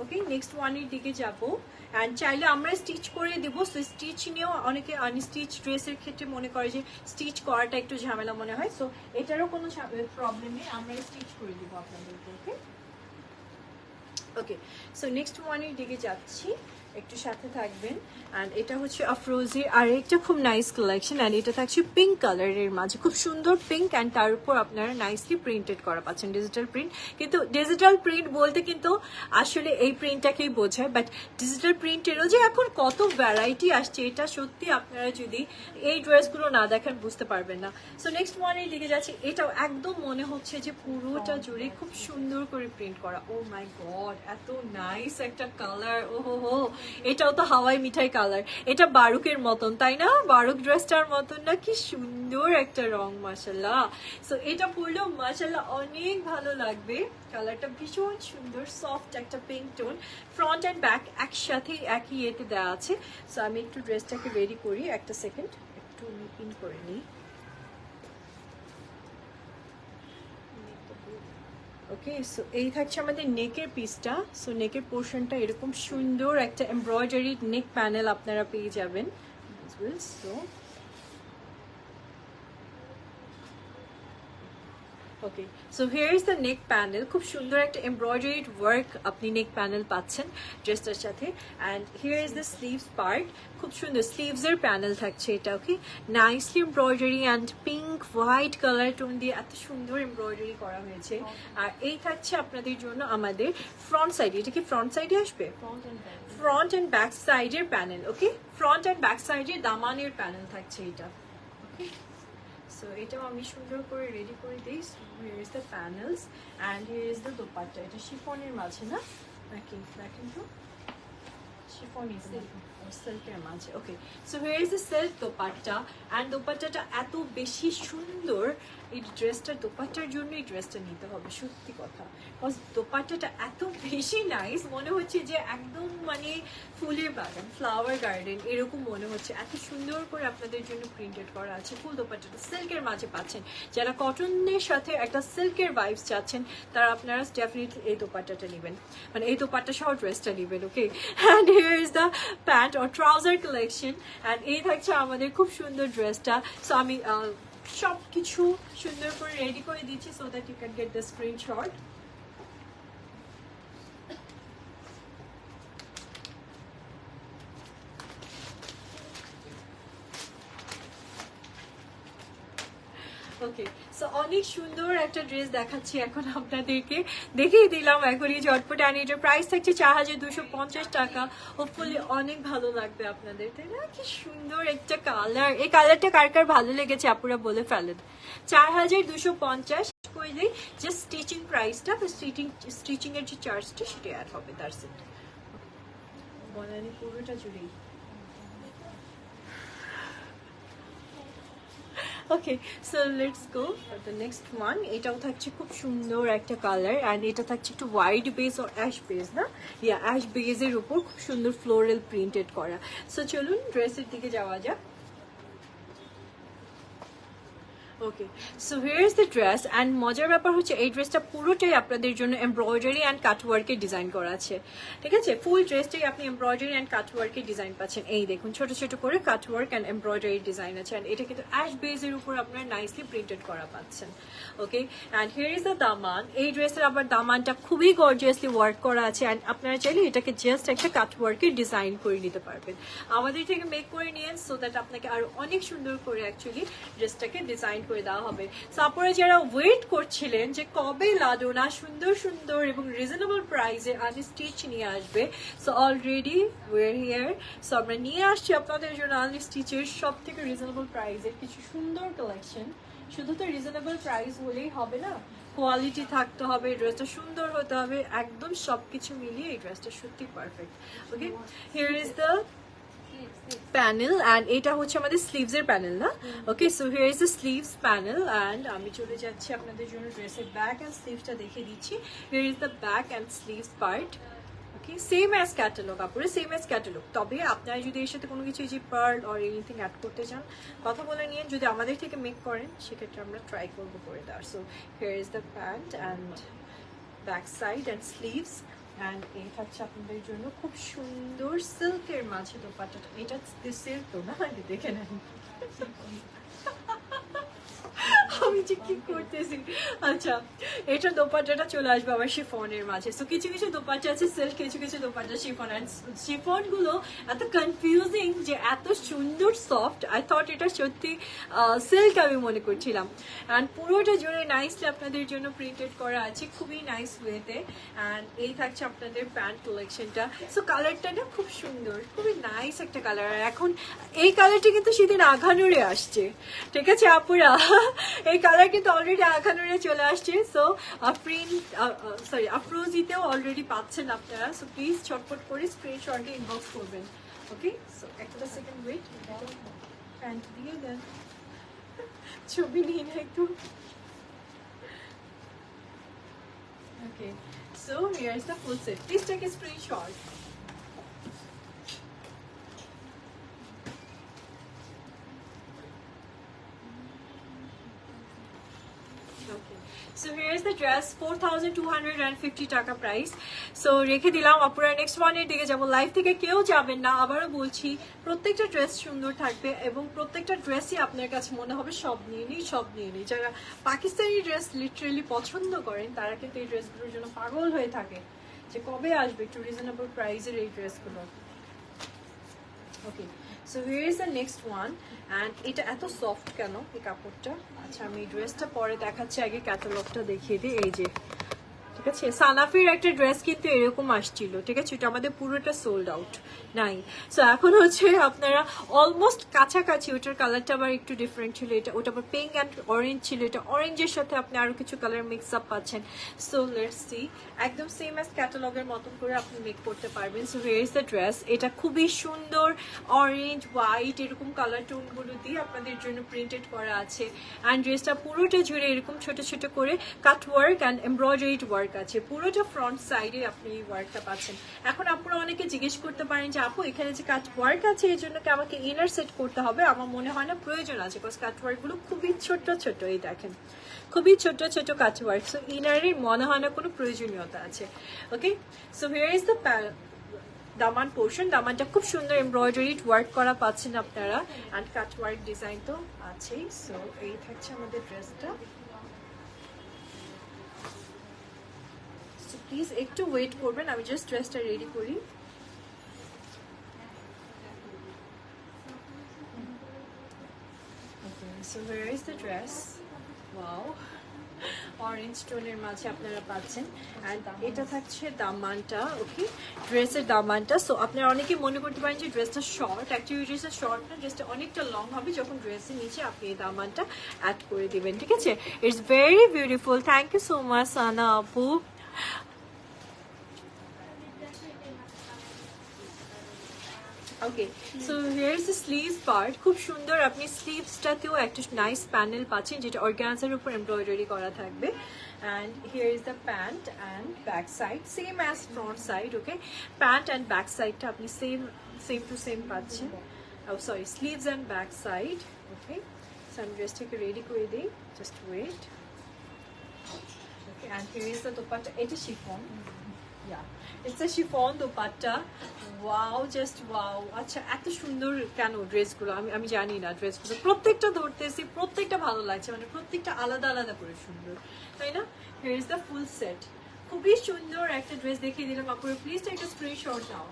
ওকে, নেক্সট ওয়ানের দিকে যাবো। অ্যান্ড চাইলে আমরা স্টিচ করে দেবো। সো স্টিচ নিয়েও অনেকে আনস্টিচ ড্রেসের ক্ষেত্রে মনে করে যে স্টিচ করাটা একটু ঝামেলা মনে হয়। সো এটারও কোনো প্রবলেম নেই, আমরা স্টিচ করে দেবো আপনাদেরকে। ওকে ওকে, সো নেক্সট ওয়ানের দিকে যাচ্ছি, একটু সাথে থাকবেন। অ্যান্ড এটা হচ্ছে আফরোজির আর একটা খুব নাইস কালেকশন। অ্যান্ড এটা থাকছে পিঙ্ক কালারের মাঝে, খুব সুন্দর পিঙ্ক, অ্যান্ড তার উপর আপনারা নাইসলি প্রিন্টেড করা পাচ্ছেন, ডিজিটাল প্রিন্ট। কিন্তু ডিজিটাল প্রিন্ট বলতে কিন্তু আসলে এই প্রিন্টটাকেই বোঝায়, বাট ডিজিটাল প্রিন্টেরও যে এখন কত ভ্যারাইটি আসছে, এটা সত্যি আপনারা যদি এই ড্রেসগুলো না দেখেন বুঝতে পারবেন না। সো নেক্সট ওয়ানের দিকে যাচ্ছি, এটাও একদম মনে হচ্ছে যে পুরোটা জুড়ে খুব সুন্দর করে প্রিন্ট করা। ও মাই গড, এত নাইস একটা কালার! ও হো, এটাও তো হাওয়াই মিঠাই কালার। এটা বারুকের মতন, তাই না? বারুক ড্রেসটার মতন না? কি সুন্দর একটা রং, মাশাল্লাহ। সো এটা পরলেও মাশাল্লাহ অনেক ভালো লাগবে। কালারটা ভীষণ সুন্দর, সফট একটা pink tone. Front and back একসাথে একই ইয়েতে দেওয়া আছে। সো আমি একটু ড্রেসটাকে রেডি করি, একটা সেকেন্ড, একটু পিন করে নিই। ওকে, সো এই থাকছে আমাদের নেকের পিসটা। সো নেকের পোর্শনটা এরকম সুন্দর একটা এমব্রয়ডারি নেক প্যানেল আপনারা পেয়ে যাবেন। So okay, so here is the neck panel. খুব সুন্দর একটা এমব্রয়ডারিড ওয়ার্ক আপনি নেক প্যানেল পাচ্ছেন ড্রেসটার সাথে। And here is the sleeves part, খুব সুন্দর স্লিভসের প্যানেল থাকছে এটা। Okay, nicely embroidery and pink white colour tone দিয়ে এত সুন্দর এমব্রয়ডারি করা হয়েছে। আর এই থাকছে আপনাদের জন্য আমাদের ফ্রন্ট সাইডে, এটা কি ফ্রন্ট সাইডে আসবে? ফ্রন্ট অ্যান্ড ব্যাক সাইডের panel. Okay, front and back সাইডের দামানের প্যানেল থাকছে এটা। ওকে, সো এটাও আমি সুন্দর করে রেডি করে দিই। Here is the panels and here is the dupatta. এটা শিফনের মাঝে না নাকি? দেখেন তো, শিফনই সিল্কের মাঝে। Okay, so here is the silk dupatta and দোপাট্টাটা এত বেশি সুন্দর। এই ড্রেসটার দোপাট্টার জন্য এই ড্রেসটা নিতে হবে, সত্যি কথা। বিকজ দোপাট্টাটা এত বেশি নাইস, মনে হচ্ছে যে একদম মানে ফুলের বাগান, ফ্লাওয়ার গার্ডেন এরকম মনে হচ্ছে। এত সুন্দর করে আপনাদের জন্য প্রিন্টেড করা আছে। ফুল দোপাট্টাটা সিল্কের মাঝে পাচ্ছেন। যারা কটনের সাথে একটা সিল্কের ভাইবস চাচ্ছেন তারা আপনারা ডেফিনেটলি এই দোপাট্টাটা নেবেন, মানে এই দোপাট্টা সহ ড্রেসটা নেবেন। Okay, and here is the pant or trouser collection and এই থাকছে আমাদের খুব সুন্দর ড্রেসটা। সো আমি সব কিছু সুন্দর করে রেডি করে দিচ্ছি so that you can get the screenshot. Okay, so অনেক সুন্দর একটা ড্রেস দেখাচ্ছি এখন আপনাদেরকে, দেখিয়ে দিলাম এখনই ঝটপট। আর এটার প্রাইস থাকছে 4250 টাকা। হোপফুলি অনেক ভালো লাগবে আপনাদের, তাই না? কি সুন্দর একটা কালার, এই কালারটা কার কার ভালো লেগেছে আপুরা বলে ফেলেন। 4250 করলেই জাস্ট স্টিচিং প্রাইসটা, স্টিচিং এর যে চার্জটা সেটা অ্যাড হবে, তার সেট বনানি পুরোটা জুড়েই। Okay, so let's go for the next one. এটাও থাকছে খুব সুন্দর একটা কালার অ্যান্ড এটা থাকছে একটু হোয়াইট বেস ও অ্যাশ বেস, না? ইয়া, অ্যাশ বেসের উপর খুব সুন্দর ফ্লোরাল প্রিন্টেড করা। সো চলুন ড্রেসের দিকে যাওয়া যাক। Okay, so here is the dress and মজার ব্যাপার হচ্ছে এই ড্রেসটা পুরোটাই আপনাদের জন্য এমব্রয়ডারি অ্যান্ড কাটওয়ার্কের ডিজাইন করা আছে। ঠিক আছে, ফুল ড্রেসটাই আপনি এমব্রয়ডারি অ্যান্ড কাটওয়ার্কের ডিজাইন পাচ্ছেন। এই দেখুন ছোট ছোট করে কাটওয়ার্ক অ্যান্ড এমব্রয়ডারি ডিজাইন আছে অ্যান্ড এটা কিন্তু অ্যাশ বেসের উপর আপনারা নাইসলি প্রিন্টেড করা পাচ্ছেন। ওকে, অ্যান্ড হিয়ার ইজ দ্য দামান। এই ড্রেসের আবার দামানটা খুবই গর্জিয়াসলি ওয়ার্ক করা আছে অ্যান্ড আপনারা চাইলে এটাকে জাস্ট একটা কাটওয়ার্কের ডিজাইন করে নিতে পারবেন আমাদের থেকে মেক করে নিয়ে, সো দ্যাট আপনাকে আরো অনেক সুন্দর করে অ্যাকচুয়ালি ড্রেসটাকে ডিজাইন করে দেওয়া হবে। সো আপনারা যারা ওয়েট করছিলেন যে কবে লাডোনা সুন্দর সুন্দর এবং রিজনেবল প্রাইসে আনস্টিচ নিয়ে আসবে, সো অলরেডি ওয়ের হিয়ার। সো আমরা নিয়ে আসছি আপনাদের জন্য আনস্টিচের সব থেকে রিজনেবল প্রাইসের কিছু সুন্দর কালেকশন। শুধু তো রিজনেবল প্রাইস হলেই হবে না, কোয়ালিটি থাকতে হবে, ড্রেসটা সুন্দর হতে হবে, একদম সবকিছু মিলিয়ে এই ড্রেসটা সত্যি perfect. Okay, here is the panel and এটা হচ্ছে আমাদের স্লিভস এর প্যানেল, না? Okay, so here is the sleeves panel and আমি চলে যাচ্ছি আপনাদের জন্য ড্রেসের ব্যাক অ্যান্ড স্লিভসটা দেখিয়ে দিচ্ছি। Here is the back and sleeves part. Okay, same as catalogue, আপুরে সেম অ্যাজ ক্যাটালগ। তবে আপনারা যদি এর সাথে কোনো কিছু যে পার্ল অর এনিথিং অ্যাড করতে চান কথা বলে নিয়ে, যদি আমাদের থেকে মেক করেন সেক্ষেত্রে আমরা ট্রাই করবো করে দেওয়ার। So here is the pant and back side and sleeves and এই থাকছে আপনাদের জন্য খুব সুন্দর সিল্কের মাঝে দোপাট্টাটা। এটা সিল্ক তো না, দেখে নেন আমি যে কি করতেছি। আচ্ছা, এটা দোপাট্টাটা চলে আসবে আবার শিফনের মাঝে। সো কিছু কিছু দোপাট্টা আছে সিল্ক, কিছু কিছু দোপাট্টা শিফন। অ্যান্ড শিফন গুলো এত কনফিউজিং যে এত সুন্দর সফট, আই থট এটা সত্যি সিল্ক আমি মনে করছিলাম। অ্যান্ড পুরোটা জুড়ে নাইসলি আপনাদের জন্য প্রিন্টেড করা আছে খুবই নাইস ওয়েতে। অ্যান্ড এই থাকছে আপনাদের প্যান্ট কালেকশনটা। সো কালারটা না খুব সুন্দর, খুবই নাইস একটা কালার। আর এখন এই কালারটা কিন্তু সেদিন আঘানুরে আসছে, ঠিক আছে আপুরা? এই কালার কিন্তু অলরেডি আঘানুরে চলে আসছে। সো আফরোজিতেও অলরেডি পাচ্ছেন আপনারা। সো প্লিজ ছটপট করে স্ক্রিনশটে ইনবক্স করবেন। ওকে, সো একটা সেকেন্ড ওয়েট, প্যান্ট দিয়ে দেন, ছবি নিয়ে না একটু। Okay, so here is the full set, please take a screenshot. Okay, So here is the dress, 4,250 টাকা প্রাইস। সো রেখে দিলাম, আপুরা নেক্সট ওয়ানের দিকে যাবো। লাইভ থেকে কেউ যাবেন না, আবারও বলছি প্রত্যেকটা ড্রেস সুন্দর থাকবে এবং প্রত্যেকটা ড্রেসই আপনার কাছে মনে হবে সব নিয়ে নিই, সব নিয়ে নিই। যারা পাকিস্তানি ড্রেস লিটারেলি পছন্দ করেন তারা কিন্তু এই ড্রেসগুলোর জন্য পাগল হয়ে থাকে যে কবে আসবে একটু রিজনেবল প্রাইসের এই ড্রেসগুলো। Okay, so here is the next one. And এটা এত সফট কেন এই কাপড়টা? আচ্ছা আমি ড্রেসটা পরে দেখাচ্ছি, আগে ক্যাটালগটা দেখিয়ে দিই। এই যে ঠিক আছে, সানাফির একটা ড্রেস কিন্তু এরকম আসছিল, ঠিক আছে, এটা আমাদের পুরোটা সোল্ড আউট নাই। সো এখন হচ্ছে আপনারা অলমোস্ট কাছাকাছি, ওটার কালারটা আবার একটু ডিফারেন্ট ছিল, এটা ওটা আবার পিঙ্ক অ্যান্ড অরেঞ্জ ছিল, এটা অরেঞ্জের সাথে আপনি আরো কিছু কালার মিক্স আপ পাচ্ছেন। সো লেটস সি, একদম সেম অ্যাজ ক্যাটালগের মতন করে আপনি মেক করতে পারবেন। So here is the dress, এটা খুবই সুন্দর অরেঞ্জ হোয়াইট এরকম কালার টোনগুলো দিয়ে আপনাদের জন্য প্রিন্টেড করা আছে। অ্যান্ড ড্রেসটা পুরোটা জুড়ে এরকম ছোট ছোট করে কাট ওয়ার্ক অ্যান্ড এমব্রয়ডারিড ওয়ার্ক আছে, পুরোটা ফ্রন্ট সাইডে আপনি এই ওয়ার্কটা পাচ্ছেন। এখন আপনারা অনেকে জিজ্ঞেস করতে পারেন যে আপু এখানে যে কাট ওয়ার্ক আছে এই জন্য কি আমাকে ইনার সেট করতে হবে? আমার মনে হয় না প্রয়োজন আছে, বিকজ কাট ওয়ার্কগুলো খুবই ছোট ছোট, এই দেখেন খুবই ছোট ছোট কাট ওয়ার্ক। সো ইনারের মনে হয় না কোনো প্রয়োজনীয়তা আছে। ওকে, so here is the Daman portion, দামানটা খুব সুন্দর এমব্রয়ডারিড ওয়ার্ক করা পাচ্ছেন আপনারা, অ্যান্ড কাট ওয়ার্ক ডিজাইন তো আছেই। সো এই থাকছে আমাদের ড্রেসটা। প্লিজ একটু ওয়েট করবেন, আমি জাস্ট ড্রেসটা রেডি করি। So where is the dress? Wow, orange টোনের মাঝে আপনারা পাচ্ছেন। অ্যান্ড এটা থাকছে দামানটা। ওকে, ড্রেসের দামানটা। সো আপনারা অনেকে মনে করতে পারেন যে ড্রেসটা শর্ট, অ্যাকচুয়ালি ড্রেসটা শর্ট না, ড্রেসটা অনেকটা লং হবে যখন ড্রেসের নিচে আপনি এই দামানটা অ্যাড করে দিবেন, ঠিক আছে? It's very beautiful, thank you so much Sana আপু। Okay, so here is the sleeves part, খুব সুন্দর আপনি স্লিভসটাতেও একটা নাইস প্যানেল পাচ্ছেন যেটা অর্গানজার উপর এমব্রয়ডারি করা থাকবে। And here is the pant and back side, same as front side. Okay, pant and back সাইডটা আপনি সেম টু সেম পাচ্ছেন। Sorry, sleeves and back side. Okay, so আমি ড্রেসটাকে রেডি করে দিই, just wait. Okay, and here is the dupatta, এটা chiffon. Yeah, it's a chiffon dupatta. Wow, just wow. আচ্ছা এত সুন্দর কেন ড্রেসগুলো? আমি জানি না, ড্রেসগুলো প্রত্যেকটা ধরতেছি, প্রত্যেকটা ভালো লাগছে, মানে প্রত্যেকটা আলাদা আলাদা করে সুন্দর, তাই না? Here is the full set, খুবই সুন্দর একটা ড্রেস দেখিয়ে দিলাম আপুরা, প্লিজ একটা স্ক্রিনশট নাও।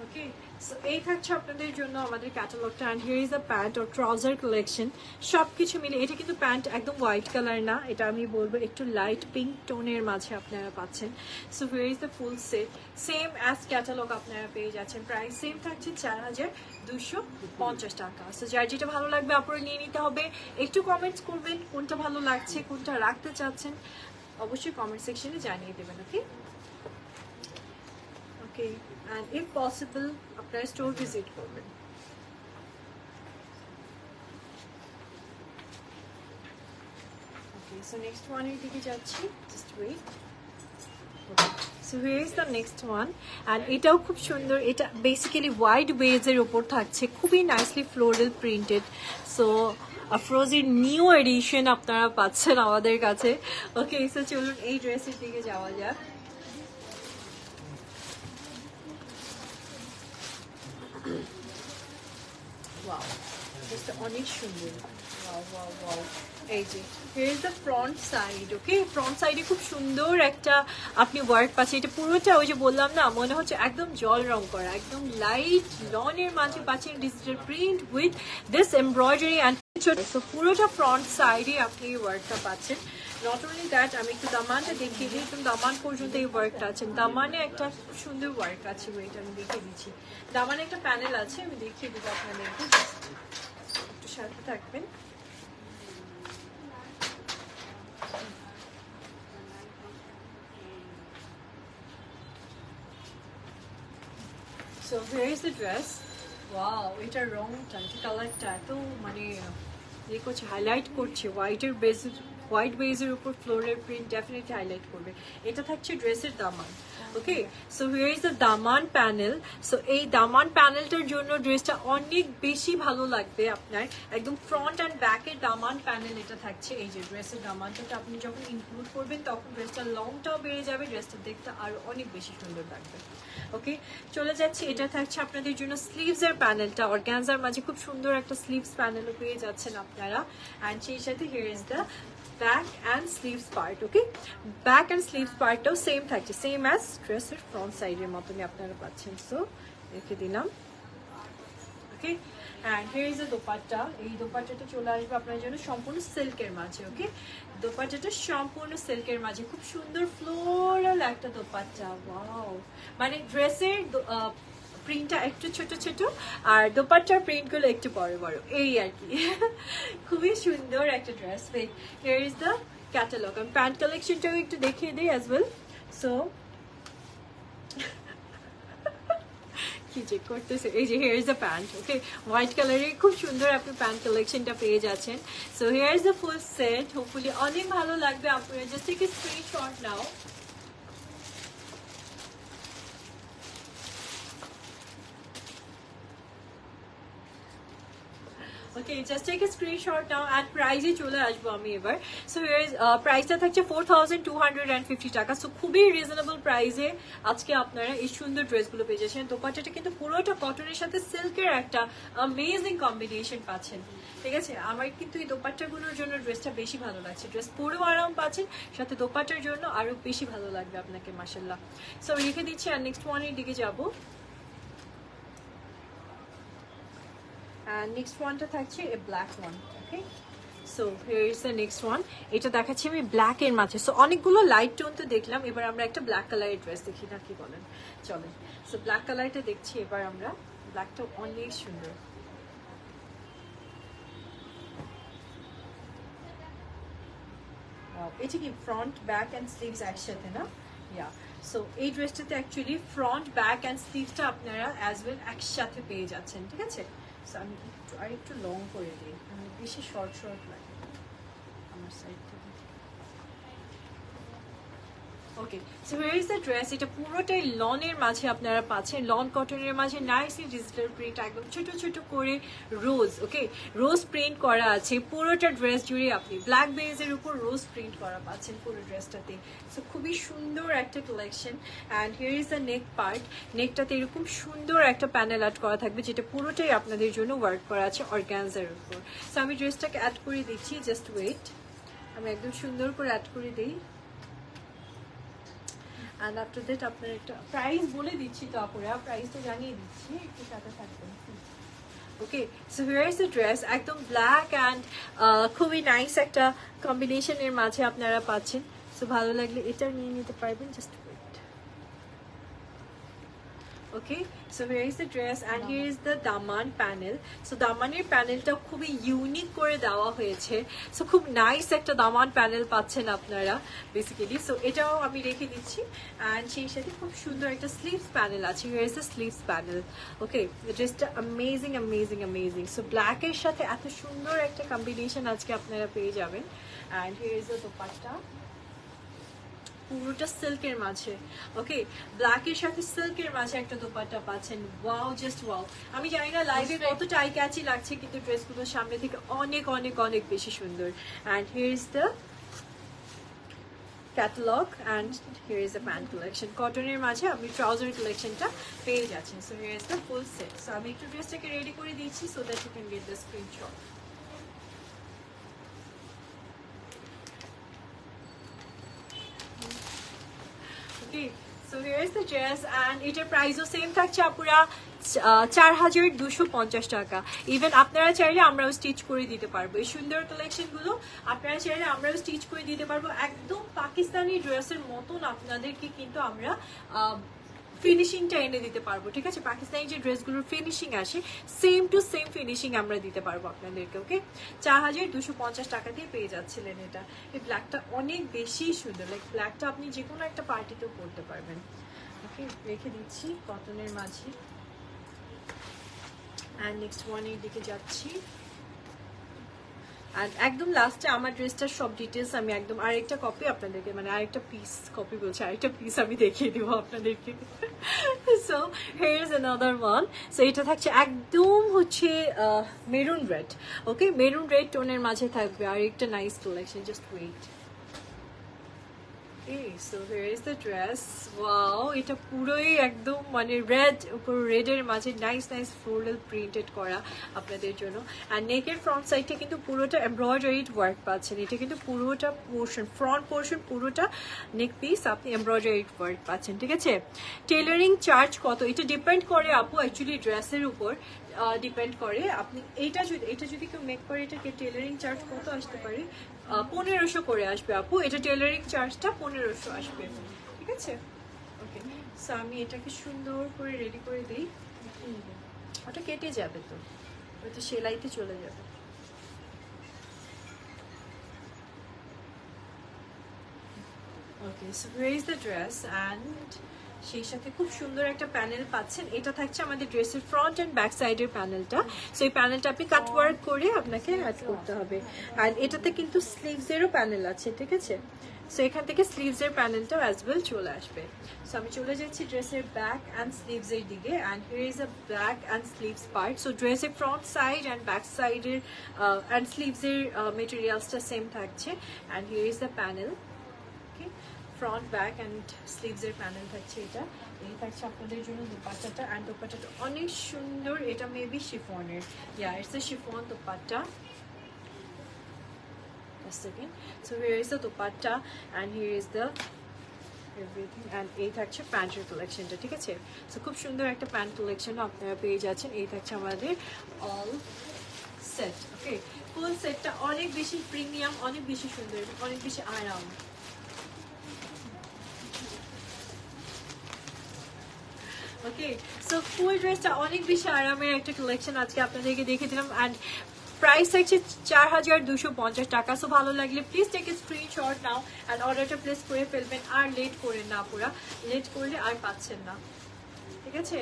ওকে, সো এই থাকছে আপনাদের জন্য আমাদের ক্যাটালগটা। And here is the pant or trouser collection, সব কিছু মিলে। এটা কিন্তু প্যান্ট একদম হোয়াইট কালার না, এটা আমি বলবো একটু লাইট পিঙ্ক টোনের মাঝে আপনারা পাচ্ছেন। So here is the full set, same as catalogue আপনারা পেয়ে যাচ্ছেন। প্রাইস সেম থাকছে 4,250 টাকা। সো যার যেটা ভালো লাগবে আপনারা নিয়ে নিতে হবে। একটু কমেন্টস করবেন কোনটা ভালো লাগছে, কোনটা রাখতে চাচ্ছেন, অবশ্যই কমেন্ট সেকশনে জানিয়ে দেবেন। Okay, okay, and if possible আপনারা স্টোর ভিজিট করবেন। ওকে, সো নেক্সট ওয়ানের দিকে যাচ্ছি, just wait. So here is the next one, and এটাও খুব সুন্দর। এটা বেসিক্যালি হোয়াইট বেজের ওপর থাকছে, খুবই নাইসলি ফ্লোরাল প্রিন্টেড। সো আফরোজির নিউ এডিশন আপনারা পাচ্ছেন আমাদের কাছে। ওকে, সো চলুন এই ড্রেসের দিকে যাওয়া যাক। Wow, just অনেক সুন্দর। Wow, wow, wow. এই যে here is the front side. Okay, front side এ খুব সুন্দর একটা আপনি ওয়ার্ক পাচ্ছেন। এটা পুরোটা ওই যে বললাম না, মনে হচ্ছে একদম জল রং করা, একদম লাইট লনের মাঝে পাচ্ছেন digital print with this embroidery and so পুরোটা ফ্রন্ট সাইডে আপনি এই ওয়ার্কটা পাচ্ছেন। নট অনলি দ্যাট, আমি একটু দামানটা দেখিয়ে দিই, একদম দামান পর্যন্ত এই ওয়ার্কটা আছে। দামানে একটা খুব সুন্দর ওয়ার্ক আছে, ওইটা আমি দেখিয়ে দিচ্ছি। দামানে একটা প্যানেল আছে, আমি দেখিয়ে দিব আপনাদেরকে, একটু সাথে থাকবেন। So here is the dress. Wow, এটার রংটা, এটা কালারটা এত মানে ইয়ে করছে, হাইলাইট করছে হোয়াইট বেজের উপর ফ্লোরের প্রিন্ট ডেফিনেটলি হাইলাইট করবে। এটা থাকছে ড্রেসের দামান। ওকে, সো হিয়ার ইজ দ্য দামান প্যানেল। সো এই দামান প্যানেলটার জন্য ড্রেসটা অনেক বেশি ভালো লাগবে আপনার। একদম ফ্রন্ট অ্যান্ড ব্যাকের দামান প্যানেল এটা থাকছে। এই যে ড্রেসের দামানটাকে আপনি যখন ইনক্লুড করবেন তখন ড্রেসটা লংটাও বেড়ে যাবে, ড্রেসটা দেখতে আরো অনেক বেশি সুন্দর লাগবে। ওকে, চলে যাচ্ছি, এটা থাকছে আপনাদের জন্য স্লিভস এর প্যানেলটা। অর্গানজার মাঝে খুব সুন্দর একটা স্লিভস প্যানেলও পেয়ে যাচ্ছেন আপনারা। অ্যান্ড সেই সাথে here is the back and sleeves part. Okay, back and sleeves পার্টটাও সেম থাকছে, সেম অ্যাজ ড্রেসের ফ্রন্ট সাইডের মতনই আপনারা পাচ্ছেন। সো রেখে দিলাম। Okay, and here is the dupatta. এই দোপাট্টাটা চলে আসবে আপনার জন্য সম্পূর্ণ সিল্কের মাঝে। ওকে, দোপাট্টাটা সম্পূর্ণ সিল্কের মাঝে, খুব সুন্দর ফ্লোরাল একটা দোপাট্টা। ওয়াও, মানে ড্রেসের প্রিন্টটা একটু ছোট ছোট আর দোপাট্টার প্রিন্টগুলো একটু বড় বড়, এই আর কি। খুবই সুন্দর একটা dress. Here is the catalogue. আমি প্যান্ট কালেকশনটাও একটু দেখিয়ে দিই অ্যাজ ওয়েল। সো কি চেক করতেছে, এই যে here is the pant. Okay, white কালারের খুব সুন্দর আপনি প্যান্ট কালেকশনটা পেয়ে যাচ্ছেন। So here is the full set. Hopefully অনেক ভালো লাগবে। আপনারা জাস্ট থেকে screenshot now. Okay, just take a screenshot now and প্রাইজে চলে আসবো আমি এবার। সো প্রাইসটা থাকছে 4250 টাকা। সো খুবই রিজনেবল প্রাইসে আজকে আপনারা এই সুন্দর ড্রেসগুলো পেয়ে যাচ্ছেন। দোপাট্টাটা কিন্তু পুরোটা কটনের সাথে সিল্কের একটা অ্যামেজিং কম্বিনেশন পাচ্ছেন। ঠিক আছে, আমার কিন্তু এই দোপাট্টাগুলোর জন্য ড্রেসটা বেশি ভালো লাগছে। ড্রেস পরেও আরাম পাচ্ছেন, সাথে দোপাট্টার জন্য আরো বেশি ভালো লাগবে আপনাকে, মাশাআল্লাহ। সো রেখে দিচ্ছি আর নেক্সট ওয়ানের দিকে যাবো। নেক্সট ওয়ানটা থাকছে a black one. Okay, so here is the next one. এটা দেখাচ্ছি আমি ব্ল্যাক এর মাঝে। সো অনেকগুলো লাইট টোন তো দেখলাম, এবার আমরা একটা ব্ল্যাক কালারের ড্রেস দেখি না, কি বলেন? চলেন, সো ব্ল্যাক কালারটা দেখছি এবার আমরা। ব্ল্যাকটা অনেক সুন্দর। এটা কি ফ্রন্ট ব্যাক অ্যান্ড স্লিভস একসাথে না? ইয়া, সো এই ড্রেসটাতে অ্যাকচুয়ালি ফ্রন্ট ব্যাক অ্যান্ড স্লিভসটা আপনারা অ্যাজ ওয়েল একসাথে পেয়ে যাচ্ছেন। ঠিক আছে, সো আমি একটু লং করে দিই, মানে বেশি শর্ট শর্ট লাগে আমার সাইড থেকে। Okay, so here is the dress. এটা পুরোটাই লনের মাঝে আপনারা পাচ্ছেন, লন কটনের মাঝে নাইসলি ডিজিটাল প্রিন্ট, একদম ছোট ছোট করে রোজ। ওকে, রোজ প্রিন্ট করা আছে পুরোটা ড্রেস জুড়ে। আপনি ব্ল্যাক বেজের উপর রোজ প্রিন্ট করা পাচ্ছেন পুরো ড্রেসটাতে। সো খুবই সুন্দর একটা collection. And here is the neck part. নেকটাতে এরকম সুন্দর একটা প্যানেল আর্ট করা থাকবে, যেটা পুরোটাই আপনাদের জন্য ওয়ার্ক করা আছে অর্গানজার উপর। সো আমি ড্রেসটাকে অ্যাড করে দিচ্ছি, জাস্ট ওয়েট, আমি একদম সুন্দর করে অ্যাড করে দিই। অ্যান্ড আফটার দ্যাট আপনার একটা প্রাইস বলে দিচ্ছি, তো আপুরা প্রাইসটা জানিয়ে দিচ্ছি, একটু সাথে থাকবেন। Okay, so here is the dress. একদম ব্ল্যাক অ্যান্ড খুবই নাইস একটা কম্বিনেশনের মাঝে আপনারা পাচ্ছেন। সো ভালো লাগলে এটা নিয়ে নিতে পারবেন, just wait. Okay, so here is the dress and here is the দামান প্যানেল। সো দামানের প্যানেলটা খুবই ইউনিক করে দেওয়া হয়েছে। সো খুব নাইস একটা দামান প্যানেল পাচ্ছেন আপনারা বেসিক্যালি। সো এটাও আমি রেখে দিচ্ছি। অ্যান্ড সেই সাথে খুব সুন্দর একটা স্লিভস প্যানেল আছে। Here is the sleeves panel. Okay, ড্রেসটা অ্যামেজিং অ্যামেজিং অ্যামেজিং। সো ব্ল্যাকের সাথে এত সুন্দর একটা কম্বিনেশন আজকে আপনারা পেয়ে যাবেন। And here is the dupatta, পুরোটা সিল্কের মাঝে। ওকে, ব্ল্যাকের সাথে সিল্কের মাঝে একটা দোপাট্টা পাচ্ছেন। Wow, just wow. আমি জানি না লাইভে কতটা আই ক্যাচি লাগছে, কিন্তু ড্রেসগুলো সামনে থেকে অনেক অনেক অনেক বেশি সুন্দর। And here is the catalogue and here is the pant collection. কটনের মাঝে আপনি ট্রাউজার কালেকশনটা পেয়ে যাচ্ছেন। So here is the full set. So আমি একটু ড্রেসটাকে রেডি করে দিচ্ছি so that you can get the screenshot. Okay, so here is the dress and এটার প্রাইসও সেম থাকছে আপুরা 4250 টাকা। ইভেন আপনারা চাইলে আমরাও স্টিচ করে দিতে পারবো এই সুন্দর কালেকশনগুলো। আপনারা চাইলে আমরাও স্টিচ করে দিতে পারবো একদম পাকিস্তানি ড্রেসের মতন আপনাদেরকে, কিন্তু আমরা ফিনিশিংটা এনে দিতে পারবো। ঠিক আছে, পাকিস্তানি যে ড্রেসগুলোর ফিনিশিং আসে সেম টু সেম ফিনিশিং আমরা দিতে পারবো আপনাদেরকে। ওকে, 4250 টাকা দিয়ে পেয়ে যাচ্ছিলেন এটা। এই ব্ল্যাকটা অনেক বেশি সুন্দর, লাইক ব্ল্যাকটা আপনি যে কোনো একটা পার্টিতেও পরতে পারবেন। ওকে, রেখে দিচ্ছি কটনের মাঝে। অ্যান্ড নেক্সট ওয়ানের দিকে যাচ্ছি। অ্যান্ড একদম লাস্টে আমার ড্রেসটার সব ডিটেলস আমি একদম আরেকটা কপি আপনাদেরকে, মানে আরেকটা পিস কপি বলছি, আরেকটা পিস আমি দেখিয়ে দিব আপনাদেরকে। So here is another one. So এটা থাকছে একদম হচ্ছে maroon red, okay, maroon red টোনের মাঝে থাকবে আর একটা nice collection. Just wait. So here is the dress. Wow, এটা পুরোই একদম মানে রেড, উপর রেডের মাঝে নাইস নাইস ফ্লোরাল প্রিন্টেড করা আপনাদের জন্য। আর নেকের ফ্রন্ট সাইডটা কিন্তু পুরোটা এমব্রয়ডারিড ওয়ার্ক পাচ্ছেন। এটা কিন্তু পুরোটা পোর্শন, ফ্রন্ট পোর্শন পুরোটা নেক পিস আপনি এমব্রয়ডারিড ওয়ার্ক পাচ্ছেন, ঠিক আছে। টেলারিং চার্জ কত, এটা ডিপেন্ড করে আপু অ্যাকচুয়ালি ড্রেসের উপর ডিপেন্ড করে। আপনি এটা যদি কেউ মেক করে, এটাকে টেলারিং চার্জ কত আসতে পারে, 1500 করে আসবে আপু। এটা টেলারিং চার্জটা 1500 আসবে, ঠিক আছে। ওকে, সো আমি এটাকে সুন্দর করে রেডি করে দিই। ওটা কেটে যাবে, তো ওটা সেলাইতে চলে যাবে। Okay, so here is the dress and সেই সাথে খুব সুন্দর একটা প্যানেল পাচ্ছেন। এটা থাকছে আমাদের ড্রেসের ফ্রন্ট অ্যান্ড ব্যাক সাইডের প্যানেলটা। সো এই প্যানেলটা আপনি কাট ওয়ার্ক করে আপনাকে অ্যাড করতে হবে। আর এটাতে কিন্তু স্লিভসেরও প্যানেল আছে, ঠিক আছে। সো এখান থেকে স্লিভসের প্যানেলটাও অ্যাজ ওয়েল চলে আসবে। সো আমি চলে যাচ্ছি ড্রেসের ব্যাক অ্যান্ড স্লিভসের দিকে। And here is a back and sleeves part. So ড্রেসের ফ্রন্ট সাইড অ্যান্ড ব্যাক সাইডের অ্যান্ড স্লিভসের মেটেরিয়ালসটা সেম থাকছে। And here is the panel, okay, front back and স্লিভসের প্যানেল থাকছে। এটা এই থাকছে আপনাদের জন্য দোপাট্টাটা। অ্যান্ড দোপাট্টাটা অনেক সুন্দর, এটা মেবি শিফনের, it's a chiffon dupatta. Second, so here is the dupatta and here is the everything, and এই থাকছে প্যান্টের কালেকশনটা, ঠিক আছে। সো খুব সুন্দর একটা প্যান্ট কালেকশন আপনারা পেয়ে যাচ্ছেন। এই থাকছে আমাদের অল সেট, ওকে। ফুল সেটটা অনেক বেশি প্রিমিয়াম, অনেক বেশি সুন্দর, অনেক বেশি আরাম। ওকে, সো ফুল ড্রেসটা অনেক বেশি আরামের একটা কালেকশন আজকে আপনাদেরকে দেখে দিলাম। অ্যান্ড প্রাইস থাকছে 4250 টাকা। সো ভালো লাগলে please take a screenshot now and অর্ডারটা প্লেস করে ফেলবেন। আর লেট করেন না, পুরা লেট করলে আর পাচ্ছেন না, ঠিক আছে।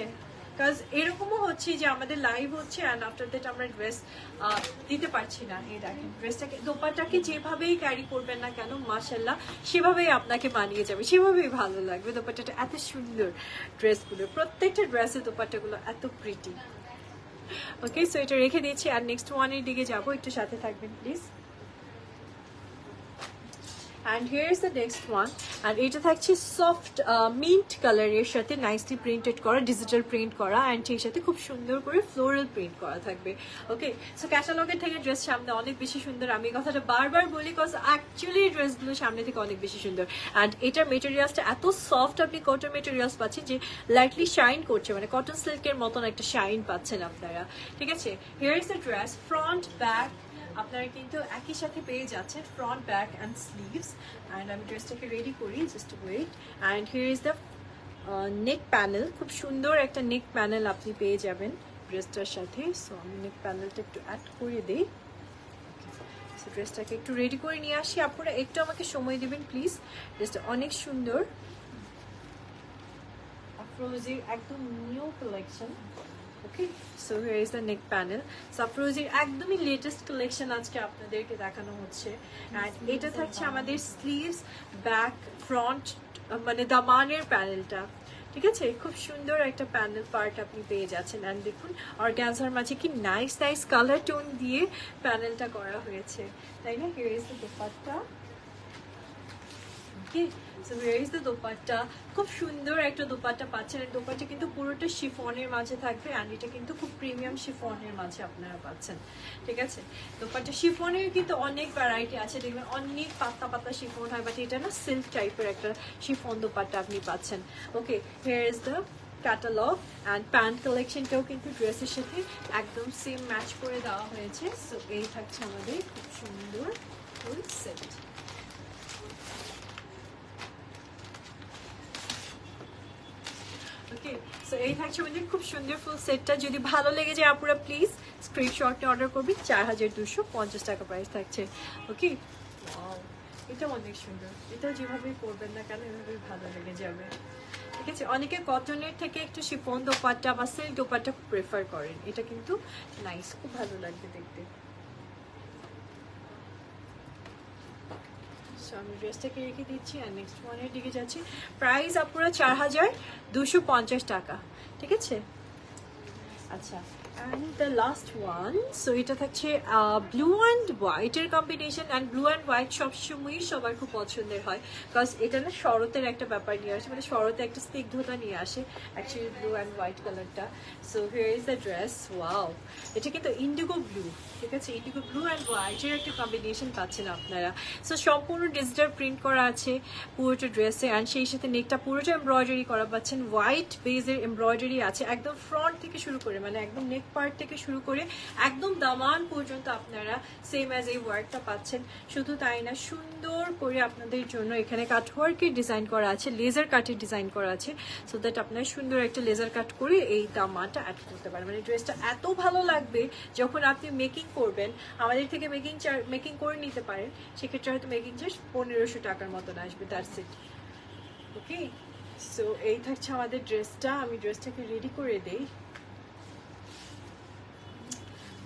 কাজ এরকমও হচ্ছে যে আমাদের লাইভ হচ্ছে অ্যান্ড আফটার দ্যাট আমরা ড্রেস দিতে পারছি না। এই দেখেন ড্রেসটাকে, দোপাট্টাকে যেভাবেই ক্যারি করবেন না কেন মাশাল্লাহ সেভাবেই আপনাকে মানিয়ে যাবে, সেভাবেই ভালো লাগবে। দোপাট্টাটা এত সুন্দর, ড্রেসগুলো প্রত্যেকটা ড্রেসের দোপাট্টাগুলো এত প্রিটি। ওকে, সো এটা রেখে দিচ্ছি আর নেক্সট ওয়ানের দিকে যাবো, একটু সাথে থাকবেন please. And here is the next one, and এটা থাকছে সফট মিন্ট কালারের সাথে নাইসলি প্রিন্টেড করা, ডিজিটাল প্রিন্ট করা, অ্যান্ড সেই সাথে খুব সুন্দর করে ফ্লোরাল প্রিন্ট করা থাকবে। ওকে, সো ক্যাটালগের থেকে ড্রেস সামনে অনেক বেশি সুন্দর। আমি এই কথাটা বারবার বলি কজ অ্যাকচুয়ালি ড্রেসগুলো সামনে থেকে অনেক বেশি সুন্দর। অ্যান্ড এটার মেটেরিয়ালসটা এত সফট, আপনি কটন মেটেরিয়ালস পাচ্ছেন যে লাইটলি শাইন করছে, মানে কটন সিল্কের মতন একটা শাইন পাচ্ছেন আপনারা, ঠিক আছে। Here is the dress, front back আপনারা কিন্তু একই সাথে পেয়ে যাচ্ছেন, front back and sleeves. And আমি ড্রেসটাকে রেডি করি, just wait. And here is the neck panel, খুব সুন্দর একটা নেক প্যানেল আপনি পেয়ে যাবেন ড্রেসটার সাথে। সো আমি নেক প্যানেলটা একটু অ্যাড করে দিই। সো ড্রেসটাকে একটু রেডি করে নিয়ে আসি, আপনারা একটু আমাকে সময় দেবেন প্লিজ। ড্রেসটা অনেক সুন্দর, আফরোজির একদম new collection. Okay, so here is the neck panel. সাফরোজির একদমই লেটেস্ট কালেকশন আজকে আপনাদেরকে দেখানো হচ্ছে। অ্যান্ড এটা থাকছে আমাদের স্লিভস, ব্যাক, ফ্রন্ট, মানে দামানের প্যানেলটা, ঠিক আছে। খুব সুন্দর একটা প্যানেল পার্ট আপনি পেয়ে যাচ্ছেন। অ্যান্ড দেখুন অর্গানজার মাঝে কি নাইস নাইস কালার টোন দিয়ে প্যানেলটা করা হয়েছে, তাই না। Here is the dupatta, okay. So here is the dupatta, খুব সুন্দর একটা দোপাট্টা পাচ্ছেন। দোপাট্টা কিন্তু পুরোটা শিফনের মাঝে থাকবে, অ্যান্ড এটা কিন্তু খুব প্রিমিয়াম শিফনের মাঝে আপনারা পাচ্ছেন, ঠিক আছে। দোপাট্টা শিফনের কিন্তু অনেক ভ্যারাইটি আছে, দেখবেন অনেক পাতলা পাতলা শিফন হয়, বাট এটা না সিল্ক টাইপের একটা শিফন দোপাট্টা আপনি পাচ্ছেন। Okay, here is the catalogue and pant কালেকশনটাও কিন্তু ড্রেসের সাথে একদম সেম ম্যাচ করে দেওয়া হয়েছে। সো এই থাকছে আমাদের খুব সুন্দর ফুল সেট। ওকে, সো এই থাকছে আমাদের খুব সুন্দর ফুল সেটটা। যদি ভালো লেগে যায় আপুরা প্লিজ স্ক্রিনশটে অর্ডার করবেন। 4250 টাকা প্রাইস থাকছে। ওকে, এটা অনেক সুন্দর, এটা যেভাবে করবেন না কেন এভাবেই ভালো লেগে যাবে। ঠিক আছে, অনেকে কটনের থেকে একটু শিফন দোপাট্টা বা সিল্ক দোপাট্টা প্রেফার করেন, এটা কিন্তু নাইস, খুব ভালো লাগবে দেখতে। আমি ড্রেসটাকে রেখে দিচ্ছি আর নেক্সট ওয়ানের দিকে যাচ্ছি। প্রাইস আপনারা 4250 টাকা, ঠিক আছে। আচ্ছা, and the last one, so এটা থাকছে ব্লু অ্যান্ড হোয়াইটের combination. And blue and white সবসময়ই সবার খুব পছন্দের হয়, বিকজ এটা না শরতের একটা ব্যাপার নিয়ে আসে, মানে শরতে একটা স্নিগ্ধতা নিয়ে আসে অ্যাকচুয়ালি ব্লু অ্যান্ড হোয়াইট কালারটা। So here is the dress, wow, এটা কিন্তু ইন্ডিগো ব্লু, ঠিক আছে, ইন্ডিগো ব্লু অ্যান্ড হোয়াইটের একটা কম্বিনেশন পাচ্ছেন আপনারা। সো সম্পূর্ণ ডিজিটাল প্রিন্ট করা আছে পুরোটা ড্রেসে, অ্যান্ড সেই সাথে নেকটা পুরোটা এমব্রয়ডারি করা পাচ্ছেন, হোয়াইট বেজের এমব্রয়ডারি আছে একদম ফ্রন্ট থেকে শুরু করে, মানে একদম নেক পার্ট থেকে শুরু করে একদম দামান পর্যন্ত আপনারা সেম অ্যাজ এই ওয়ার্কটা পাচ্ছেন। শুধু তাই না, সুন্দর করে আপনাদের জন্য এখানে কাটওয়ার্কের ডিজাইন করা আছে, লেজার কাটের ডিজাইন করা আছে, সো দ্যাট আপনারা সুন্দর একটা লেজার কাট করে এই দামাটা অ্যাড করতে পারেন। মানে ড্রেসটা এত ভালো লাগবে যখন আপনি মেকিং করবেন, আমাদের থেকে মেকিং করে নিতে পারেন, সেক্ষেত্রে হয়তো মেকিং চার্জ 1500 টাকার মতন আসবে, দ্যাটস ইট। ওকে, সো এই থাকছে আমাদের ড্রেসটা। আমি ড্রেসটাকে রেডি করে দেই,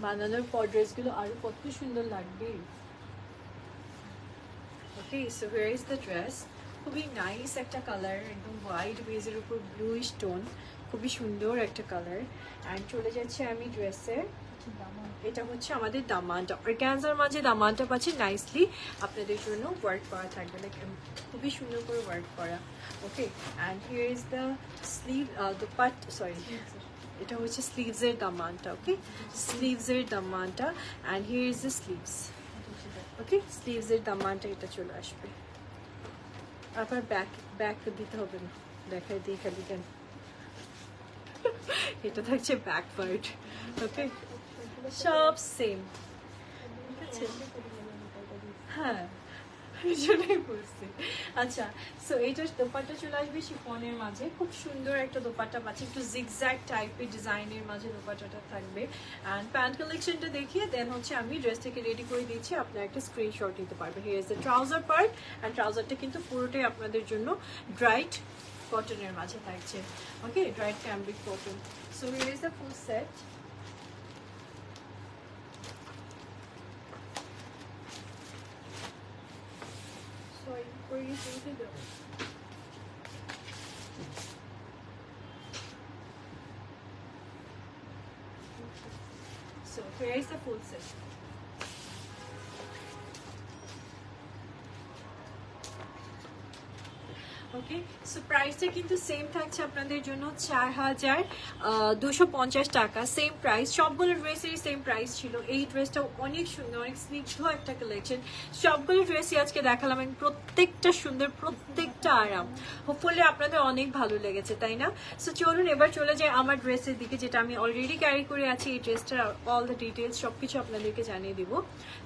বানানোর পর ড্রেসগুলো আরো কত সুন্দর লাগবে। Okay, so here is the dress, খুবই নাইস একটা কালার, একদম হোয়াইট বেজের উপর ব্লু স্টোন, খুবই সুন্দর একটা কালার। অ্যান্ড চলে যাচ্ছে আমি ড্রেসের, এটা হচ্ছে আমাদের দামানটা, অর্গানজার মাঝে দামানটা পাচ্ছি নাইসলি আপনাদের জন্য ওয়ার্ক করা থাকবে, লাইক খুবই সুন্দর করে ওয়ার্ক করা। Okay, and here is the sleeve, এটা হচ্ছে স্লিভসের দামানটা। ওকে, স্লিভসের দামানটা, and here is the sleeves. Okay, স্লিভসের দামানটা এটা চলে আসবে, আবার ব্যাক দিতে হবে না, দেখাই দিই খালি কেন, এটা থাকছে ব্যাক পার্ট। ওকে, সব সেম, ঠিক আছে, হ্যাঁ সেটাই বলছি। আচ্ছা, সো এইটার দোপাট্টা চলে আসবে শিফনের মাঝে, খুব সুন্দর একটা দোপাট্টা পাচ্ছি, একটু জিগজ্যাগ টাইপের ডিজাইনের মাঝে দোপাট্টাটা থাকবে। অ্যান্ড প্যান্ট কালেকশনটা দেখিয়ে দেন হচ্ছে আমি ড্রেসটাকে রেডি করে দিচ্ছি, আপনার একটা স্ক্রিনশট নিতে পারবে। Here is the trouser part, and ট্রাউজারটা কিন্তু পুরোটাই আপনাদের জন্য ড্রাইড কটনের মাঝে থাকছে। Okay, dried cambric cotton. So here is the full set. So here is the full set. Okay, so প্রাইসটা কিন্তু সেম থাকছে আপনাদের জন্য 4250 টাকা, সেম প্রাইস, সবগুলো ড্রেসেরই সেম প্রাইস ছিল। এই ড্রেসটাও অনেক সুন্দর, অনেক স্নিগ্ধ একটা কালেকশন, সবগুলো ড্রেসই আজকে দেখালাম, এবং প্রত্যেকটা সুন্দর, প্রত্যেকটা আরাম, হোপফুলি আপনাদের অনেক ভালো লেগেছে, তাই না? সো চলুন এবার চলে যাই আমার ড্রেসের দিকে, যেটা আমি অলরেডি ক্যারি করে আছি। এই ড্রেসটার অল দ্য ডিটেলস সবকিছু আপনাদেরকে জানিয়ে দিব,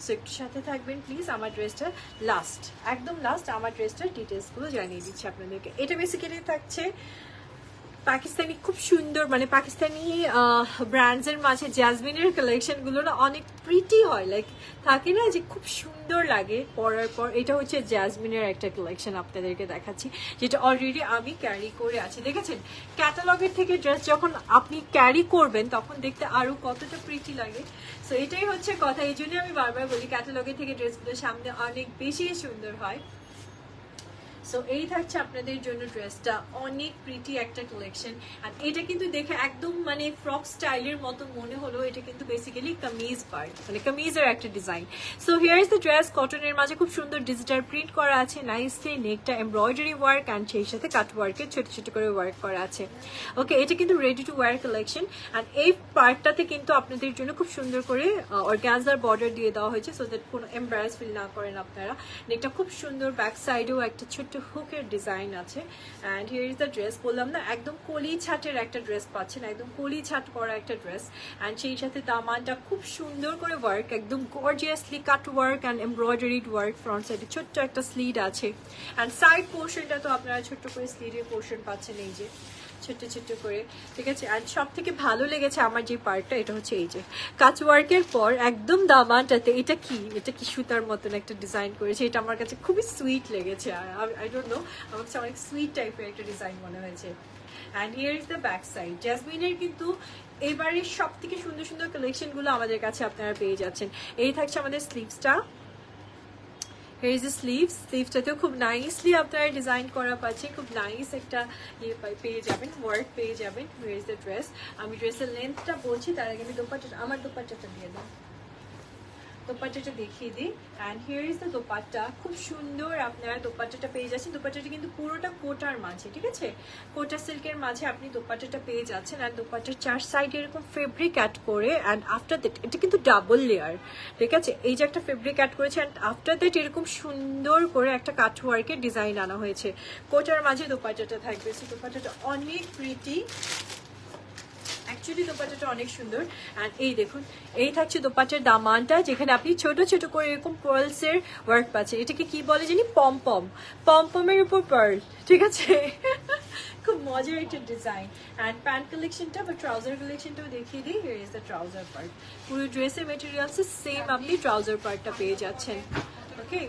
সো একটু সাথে থাকবেন প্লিজ। আমার ড্রেসটা লাস্ট, একদম লাস্ট আমার ড্রেসটার ডিটেলসগুলো জানিয়ে দিচ্ছি আপনাদেরকে। এটা বেসিক্যালি থাকছে পাকিস্তানি, খুব সুন্দর, মানে পাকিস্তানি ব্র্যান্ডসের মাঝে জ্যাসমিনের কালেকশনগুলো না অনেক প্রিটি হয়, লাইক থাকে না যে খুব সুন্দর লাগে পরার পর। এটা হচ্ছে জ্যাসমিনের একটা কালেকশন আপনাদেরকে দেখাচ্ছি, যেটা অলরেডি আমি ক্যারি করে আছি। দেখেছেন, ক্যাটালগের থেকে ড্রেস যখন আপনি ক্যারি করবেন তখন দেখতে আরো কতটা প্রিটি লাগে। সো এটাই হচ্ছে কথা, এই জন্য আমি বারবার বলি ক্যাটালগের থেকে ড্রেসগুলো সামনে অনেক বেশি সুন্দর হয়। সো এই থাকছে আপনাদের জন্য ড্রেসটা, অনেক প্রিটি একটা কালেকশন। আর এটা কিন্তু দেখে একদম মানে ফ্রক স্টাইলের মতো মনে হলো, এটা কিন্তু বেসিক্যালি কামিজ পার্ট, মানে কামিজের একটা design. So here is the dress, কটনের মাঝে খুব সুন্দর ডিজিটাল প্রিন্ট করা আছে নাইসলি, নেকটা এমব্রয়ডারি ওয়ার্ক অ্যান্ড সেই সাথে কাট ওয়ার্কের ছোট ছোট করে ওয়ার্ক করা আছে। ওকে, এটা কিন্তু ready to wire collection. And এই পার্টটাতে কিন্তু আপনাদের জন্য খুব সুন্দর করে অর্গানজার বর্ডার দিয়ে দেওয়া হয়েছে, সো দ্যাট কোনো এমবারাস ফিল না করেন আপনারা। নেকটা খুব সুন্দর, ব্যাক সাইডেও একটা ছোট্ট হুকের ডিজাইন আছে। And here is the dress, বললাম না একদম কলি ছাটের একটা ড্রেস পাচ্ছেন, একদম কলি ছাট করা একটা ড্রেস। অ্যান্ড সেই সাথে দামানটা খুব সুন্দর করে ওয়ার্ক, একদম gorgeously cut work and embroidered work. Front সাইডে ছোট্ট একটা স্লিড আছে, অ্যান্ড সাইড পোর্শনটা তো আপনারা ছোট্ট করে স্লিডের পোর্শন পাচ্ছেন, এই যে ছোট্ট ছোট্ট করে, ঠিক আছে। আর সব থেকে ভালো লেগেছে আমার যে পার্টটা, এটা হচ্ছে এই যে কাচ ওয়ার্কের পর একদম দামানটাতে এটা কি সুতার মতন একটা ডিজাইন করেছে, এটা আমার কাছে খুবই সুইট লেগেছে। আর আই ডোন্ট নো, আমার কাছে অনেক সুইট টাইপের একটা ডিজাইন মনে হয়েছে। And here is the back side. জ্যাসমিনের কিন্তু এবারে সব থেকে সুন্দর সুন্দর কালেকশনগুলো আমাদের কাছে আপনারা পেয়ে যাচ্ছেন। এই থাকছে আমাদের স্লিভসটা, here is the sleeves, স্লিভসটাতেও খুব নাইসলি আপনারা ডিজাইন করা পাচ্ছে, খুব নাইস একটা ইয়ে পেয়ে যাবেন, ওয়ার্ক পেয়ে যাবেন। here is the dress, আমি ড্রেসের লেন্থটা বলছি তার আগে আমি দোপাট্টা, আমার দোপাট্টাটা দিয়ে দাও, দোপাট্টাটা দেখিয়ে দিই। And here is the dupatta, খুব সুন্দর আপনারা দোপাট্টাটা পেয়ে যাচ্ছেন। দোপাট্টাটা কিন্তু পুরোটা কোটার মাঝে, ঠিক আছে, কোটা সিল্কের মাঝে আপনি দোপাট্টাটা পেয়ে যাচ্ছেন। অ্যান্ড দোপাট্টার চার সাইডে এরকম ফেব্রিক অ্যাড করে, অ্যান্ড আফটার দ্যাট এটা কিন্তু ডাবল লেয়ার, ঠিক আছে, এই যে একটা ফেব্রিক অ্যাড করেছে, অ্যান্ড আফটার দ্যাট এরকম সুন্দর করে একটা কাটওয়ার্কের ডিজাইন আনা হয়েছে, কোটার মাঝে দোপাট্টাটা থাকবে। সো দোপাট্টাটা অনেক প্রিটি, অ্যাকচুয়ালি দোপাট্টাটা অনেক সুন্দর। অ্যান্ড এই দেখুন, এই থাকছে দোপাট্টার দামানটা, যেখানে আপনি ছোট ছোট করে এরকম পার্লসের ওয়ার্ক পাচ্ছেন। এটাকে কি বলে জানি, পমপম, পমপমের উপর পার্ল, ঠিক আছে। খুব মজার একটা ডিজাইন। অ্যান্ড প্যান্ট কালেকশনটা বা ট্রাউজার কালেকশনটাও দেখিয়ে দিই। Here is the trouser part, পুরো ড্রেসের মেটেরিয়ালসে সেম আপনি ট্রাউজার পার্টটা পেয়ে যাচ্ছেন। ওকে,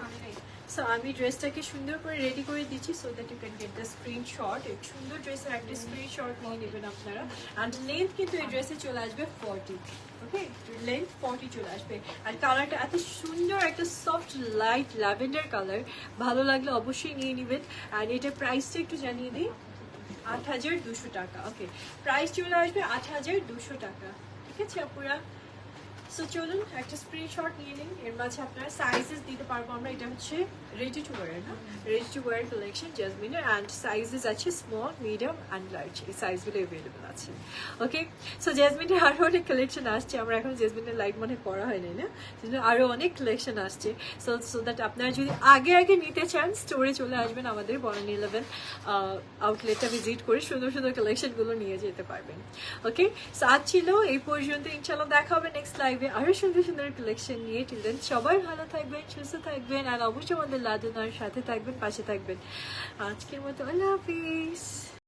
সো আমি ড্রেসটাকে সুন্দর করে রেডি করে দিচ্ছি, so that you can get the screenshot. এই সুন্দর ড্রেসের একটা স্ক্রিনশট নিয়ে নেবেন আপনারা। অ্যান্ড লেন্থ কিন্তু এই ড্রেসে চলে আসবে 40, ওকে, লেন্থ 40 চলে আসবে। আর কালারটা এত সুন্দর, একটা সফট লাইট ল্যাভেন্ডার কালার, ভালো লাগলে অবশ্যই নিয়ে নেবেন। অ্যান্ড এটার প্রাইসটা একটু জানিয়ে দিই, 8200 টাকা। ওকে, প্রাইস চলে আসবে 8200 টাকা, ঠিক আছে আপুরা। সো চলুন একটা স্ক্রিনশট নিয়ে নিন, এর মাঝে আপনারা সাইজেস দিতে পারবো আমরা। এটা হচ্ছে রেডি টু ওয়ার, না, রেডি টু ওয়ার কালেকশন জ্যাসমিনের। অ্যান্ড সাইজেস আছে স্মল, মিডিয়াম অ্যান্ড লার্জ, এই সাইজগুলো অ্যাভেলেবেল আছে। ওকে, সো জ্যাসমিনের আরও অনেক কালেকশন আসছে, আমরা এখন জ্যাসমিনের লাইট মনে পড়া হয়নি না, আরও অনেক কালেকশন আসছে। সো দ্যাট আপনারা যদি আগে আগে নিতে চান, স্টোরে চলে আসবেন, আমাদের বনানী 11 আউটলেটটা ভিজিট করে সুন্দর সুন্দর কালেকশনগুলো নিয়ে যেতে পারবেন। ওকে, সো আজ ছিল এই পর্যন্ত, ইনশাল্লাহ দেখা হবে নেক্সট লাইভে আরো সুন্দর সুন্দর কালেকশন নিয়ে। টিল দেন সবাই ভালো থাকবেন, সুস্থ থাকবেন, আর অবশ্যই আমাদের লাডুনার সাথে থাকবেন, পাশে থাকবেন। আজকের মতো আল্লাহ হাফিজ।